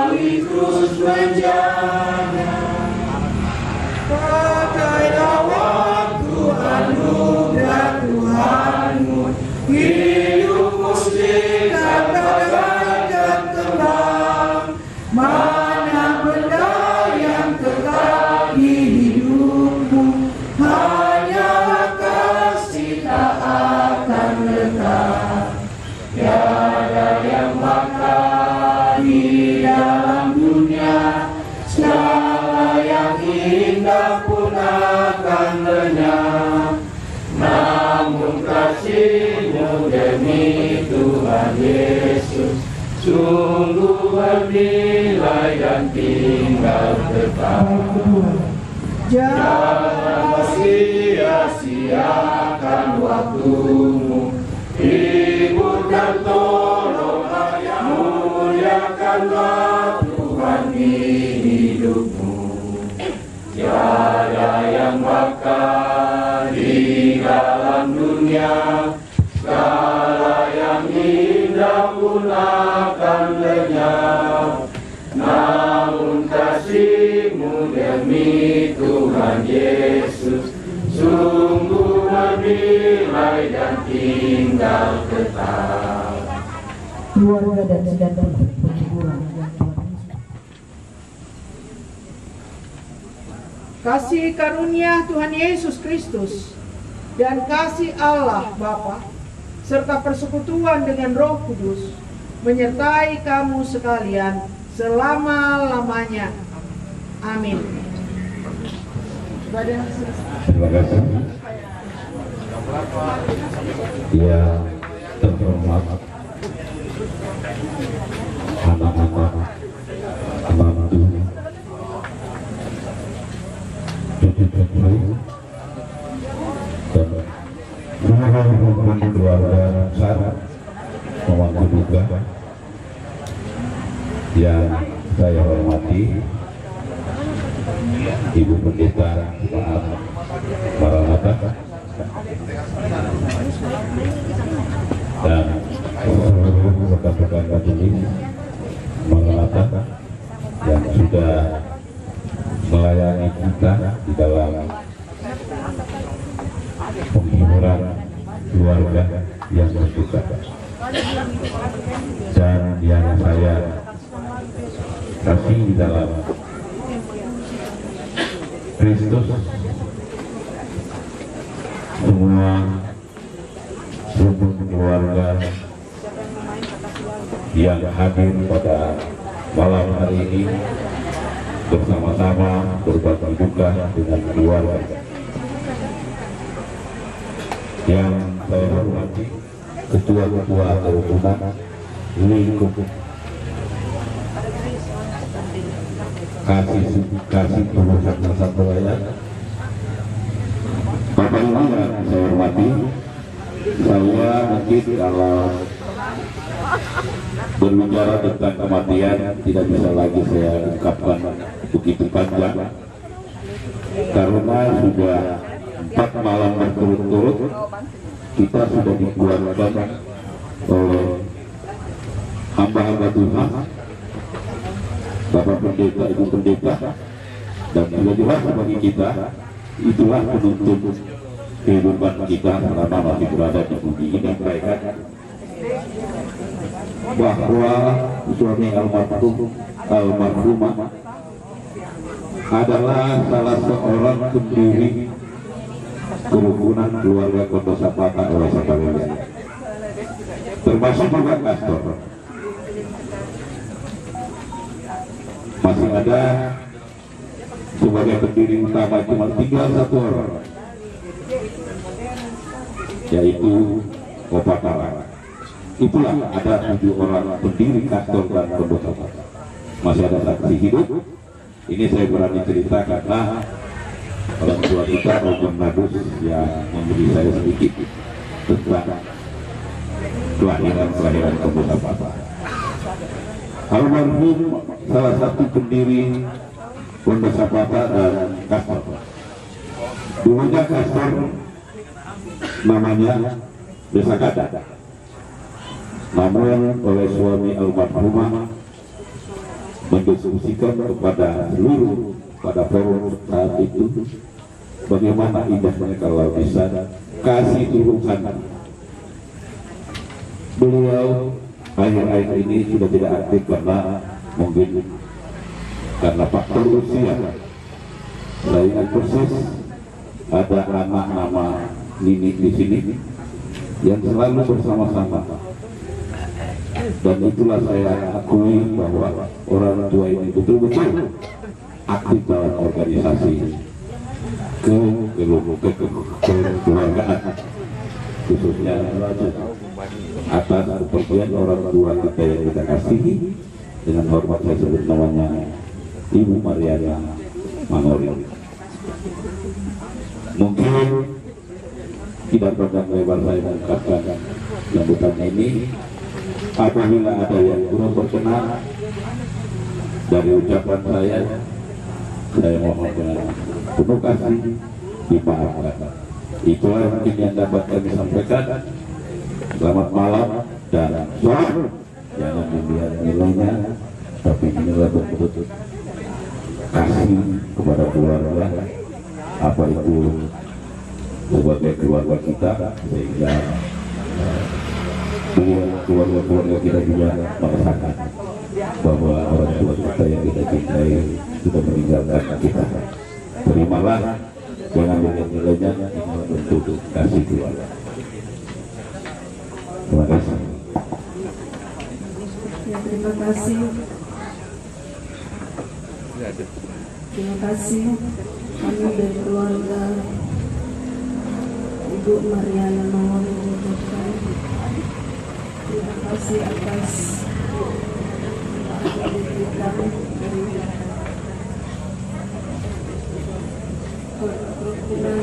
Tiada yang bakal di dalam dunia, segala yang indah pun akan lenyap. Namun kasih-Mu demi Tuhan Yesus sungguh bernilai dan tinggal tetap. Jangan sia-siakan waktumu, hibur dan tolong muliakanlah Tuhan di hidupmu. Tiada yang bakal di dalam dunia, segala yang indah pun akan lenyap. Namun kasih-Mu demi Tuhan Yesus sungguh bernilai dan tinggal tetap. Keluarga dan sedang berhiburan. Kasih karunia Tuhan Yesus Kristus dan kasih Allah Bapa serta persekutuan dengan Roh Kudus menyertai kamu sekalian selama-lamanya. Amin. Terima kasih. Yang terhormat anak-anak, menantu, cucu-cucu, dan seluruh keluarga besar, memangku juga yang saya hormati, Ibu Pendeta Pak Maranatha dan seluruh rekan-rekan Katolik Maranatha yang sudah melayani kita di dalam penghiburan keluarga yang berduka, dan yang saya kasih di dalam Kristus, semua rukun keluarga yang hadir pada malam hari ini bersama-sama berbagi duka dengan keluarga. Yang saya hormati ketua-ketua kerukunan lingkup kasih Tuhan Satu Raya, Bapak Ibu yang saya hormati, saya mungkin kalau berbicara tentang kematian tidak bisa lagi saya ungkapkan begitu panjang, karena sudah 4 malam berturut-turut kita sudah dikeluarkan oleh hamba-hamba Tuhan, Bapak Pendeta, Ibu Pendeta, dan sudah jelas bagi kita itulah penuntut kehidupan kita selama masih berada di bumi ini, mereka bahwa suami almarhumah adalah salah seorang pendiri kerukunan keluarga Pondok Sapata oleh Sapalaya, termasuk juga pastor. Masih ada sebagai pendiri utama cuma tinggal 1 orang, yaitu Bapak Tarang. Itulah ada 7 orang pendiri pastor dan Pondok Sapata. Masih ada saksi hidup. Ini saya berani cerita karena orang tua kita Roman Nadus yang memberi saya sedikit tentang kelahiran Pondok Sapata. Almarhum salah satu pendiri Pondok Sapata dan Kastor. Dulunya Kastor namanya Desa Gada, namun oleh suami almarhumah mendiskusikan kepada seluruh pada forum saat itu bagaimana indahnya kalau bisa kasih turunan. Beliau akhir-akhir ini sudah tidak aktif karena mungkin karena faktor usia. Saya ingat persis ada anak nama Nini di sini yang selalu bersama-sama Dan itulah saya akui bahwa orang tua ini betul-betul aktif dalam organisasi kekeluargaan, khususnya atas kepergian orang tua kita yang kita kasihi. Dengan hormat saya sebut namanya Ibu Mariana Mangori. Mungkin tidak panjang lebar saya mengungkapkan sambutan ini. Apabila ada yang kurang berkenan dari ucapan saya mohon dengan penuh kasih dimaafkan. Itulah yang mungkin yang dapat kami sampaikan. Selamat malam dan selamat. Jangan dilihat nilainya, tapi inilah bentuk kasih kepada keluarga. Apa itu sebagai keluarga kita, sehingga keluarga kita juga merasakan bahwa orang tua kita yang kita cintai sudah meninggalkan kita. Terimalah, jangan dilihat nilainya, ini bentuk kasih keluarga. Terima kasih. Terima kasih. Terima kasih kami dari keluarga Ibu Mariana Mangori mengucapkan terima kasih atas kegiatan dari kerukunan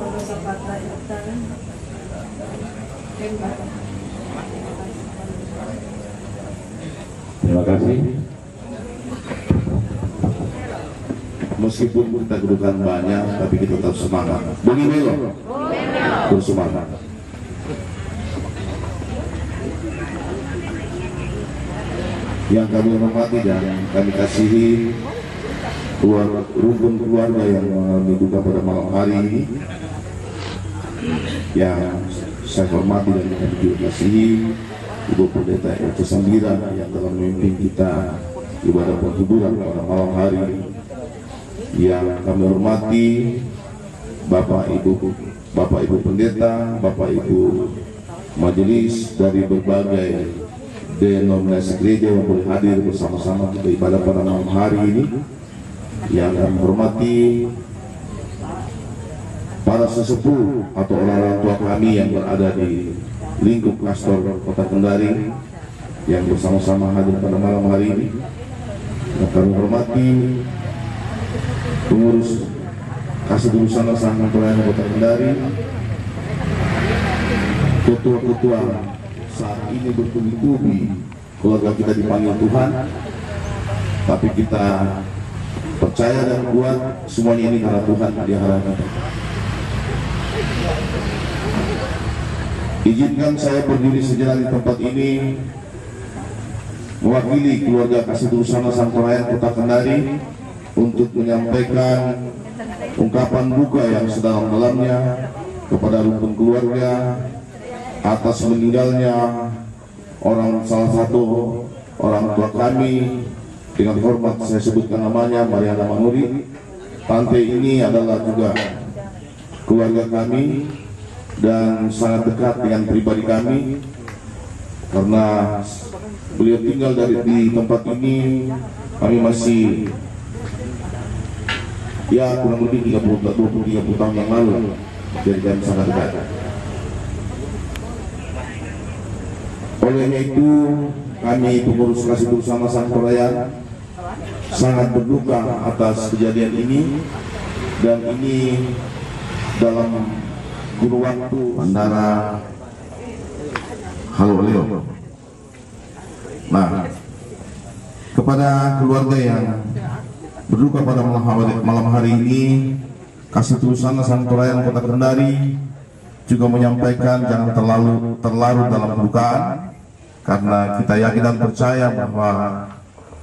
pada Sapata Intan. Terima kasih. Meskipun kita kedudukan banyak, tapi kita tetap semangat. Bagi Melo, bersemangat. Yang kami hormati dan kami kasihi rukun keluarga yang mengalami duka pada malam hari ini, yang saya hormati dan kami juga kasihi Ibu Pendeta RT Sambira yang telah memimpin kita ibadah penghiburan pada malam hari ini. Yang kami hormati Bapak Ibu Pendeta, Bapak Ibu Majelis dari berbagai denominasi gereja yang boleh hadir bersama-sama kita ibadah pada malam hari ini. Yang kami hormati para sesepuh atau orang-orang tua kami yang berada di lingkup Pastor Kota Kendari yang bersama-sama hadir pada malam hari ini. Yang kami hormati pengurus Kasih Durusana Sangkan Pelayanan Kota Kendari, ketua-ketua saat ini bertubi-tubi keluarga kita dipanggil Tuhan, tapi kita percaya dan kuat semuanya ini karena Tuhan diharapkan. Izinkan saya berdiri sejenak di tempat ini mewakili keluarga Kasih Durusana Sangkan Pelayanan Kota Kendari untuk menyampaikan ungkapan duka yang sedalam-dalamnya kepada rukun keluarga atas meninggalnya salah satu orang tua kami. Dengan hormat saya sebutkan namanya, Mariana Mangori. Tante ini adalah juga keluarga kami dan sangat dekat dengan pribadi kami, karena beliau tinggal di tempat ini. Kami masih kurang lebih 30 tahun yang lalu, jadi kami sangat dekat. Olehnya itu kami pengurus Kasih Durusana Sangkan Pelayanan sangat berduka atas kejadian ini, dan ini dalam kurun waktu antara Leo. Nah, kepada keluarga yang berduka pada malam hari ini, Kasih Durusana Sangkan Pelayanan Kota Kendari juga menyampaikan jangan terlarut dalam kedukaan, karena kita yakin dan percaya bahwa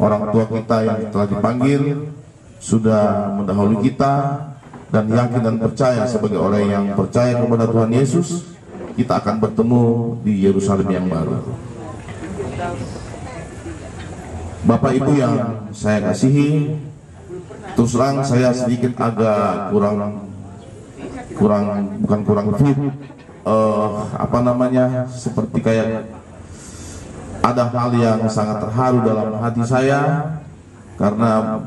orang tua kita yang telah dipanggil sudah mendahului kita, dan yakin dan percaya sebagai orang yang percaya kepada Tuhan Yesus, kita akan bertemu di Yerusalem yang baru. Bapak Ibu yang saya kasihi, terus terang saya sedikit agak kurang fit, seperti kayak ada hal yang sangat terharu dalam hati saya karena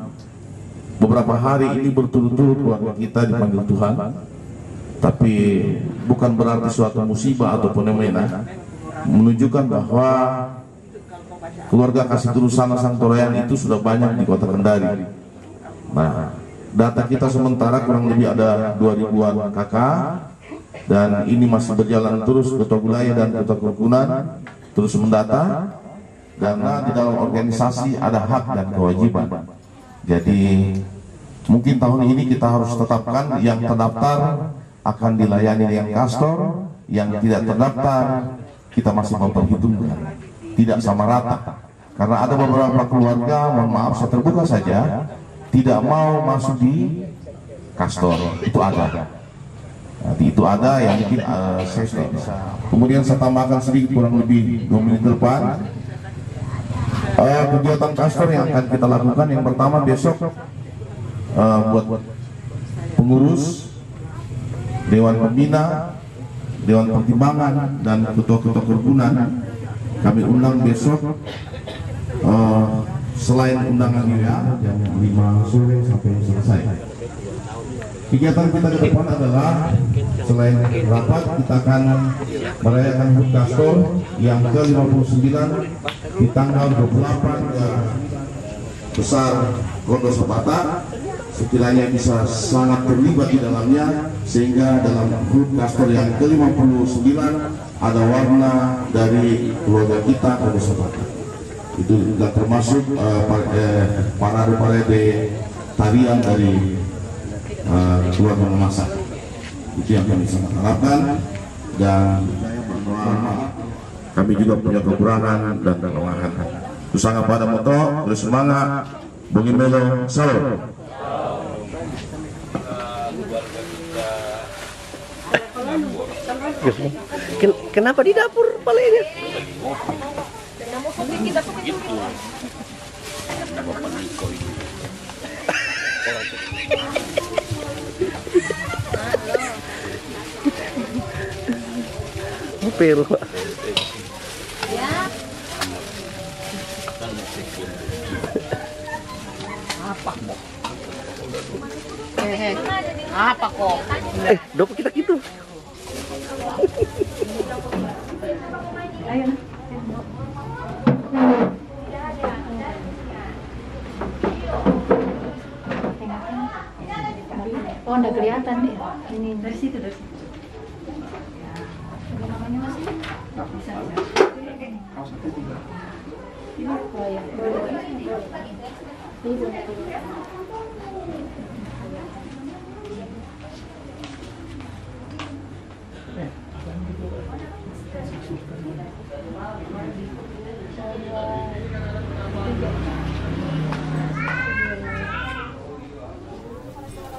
beberapa hari ini berturut-turut keluarga kita dipanggil Tuhan. Tapi bukan berarti suatu musibah atau fenomena, menunjukkan bahwa keluarga Kasih Turusana Sangtorean itu sudah banyak di Kota Kendari. Nah, data kita sementara kurang lebih ada 2000-an kakak, dan ini masih berjalan terus. Ketua wilayah dan ketua kerukunan terus mendata, karena di dalam organisasi ada hak dan kewajiban. Jadi mungkin tahun ini kita harus tetapkan yang terdaftar akan dilayani dengan kastor, yang tidak terdaftar kita masih memperhitungkan, tidak sama rata. Karena ada beberapa keluarga, mohon maaf saya terbuka saja, tidak mau masuk di kastor, itu ada. Nanti itu ada yang mungkin saya sudah bisa. Kemudian saya tambahkan sedikit, kurang lebih 2 menit ke depan. Kegiatan kastor yang akan kita lakukan, yang pertama besok buat pengurus, dewan pembina, dewan pertimbangan, dan ketua-ketua kerukunan kami undang besok. Selain undangan jam 5 sore sampai selesai. Kegiatan kita ke depan adalah selain rapat, kita akan merayakan HUT Kastor yang ke-59 di tanggal 28 besar Rondo Sabata. Sekiranya bisa sangat terlibat di dalamnya, sehingga dalam HUT Kastor yang ke-59 ada warna dari keluarga kita Rondo Sabata. Itu juga termasuk parade tarian dari keluarga memasak. Itu yang kami sangat harapkan, dan kami juga punya kekurangan dan kelemahan. Kusanga pada moto, terus semangat, bungi melo, salam. Kenapa di dapur palanya? Pero apa kok? Dopo kita gitu. Ayo. Oh, udah kelihatan nih. Ini dari situ, dari situ. Namanya masih? Bisa. Oh ya.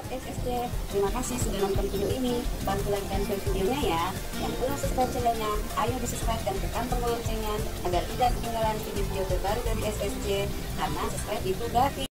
SSC, terima kasih sudah nonton video ini. Bantu like dan share videonya ya. Yang belum subscribe channelnya, ayo di subscribe dan tekan tombol loncengnya agar tidak ketinggalan video-video terbaru dari SSC. Karena subscribe itu gratis.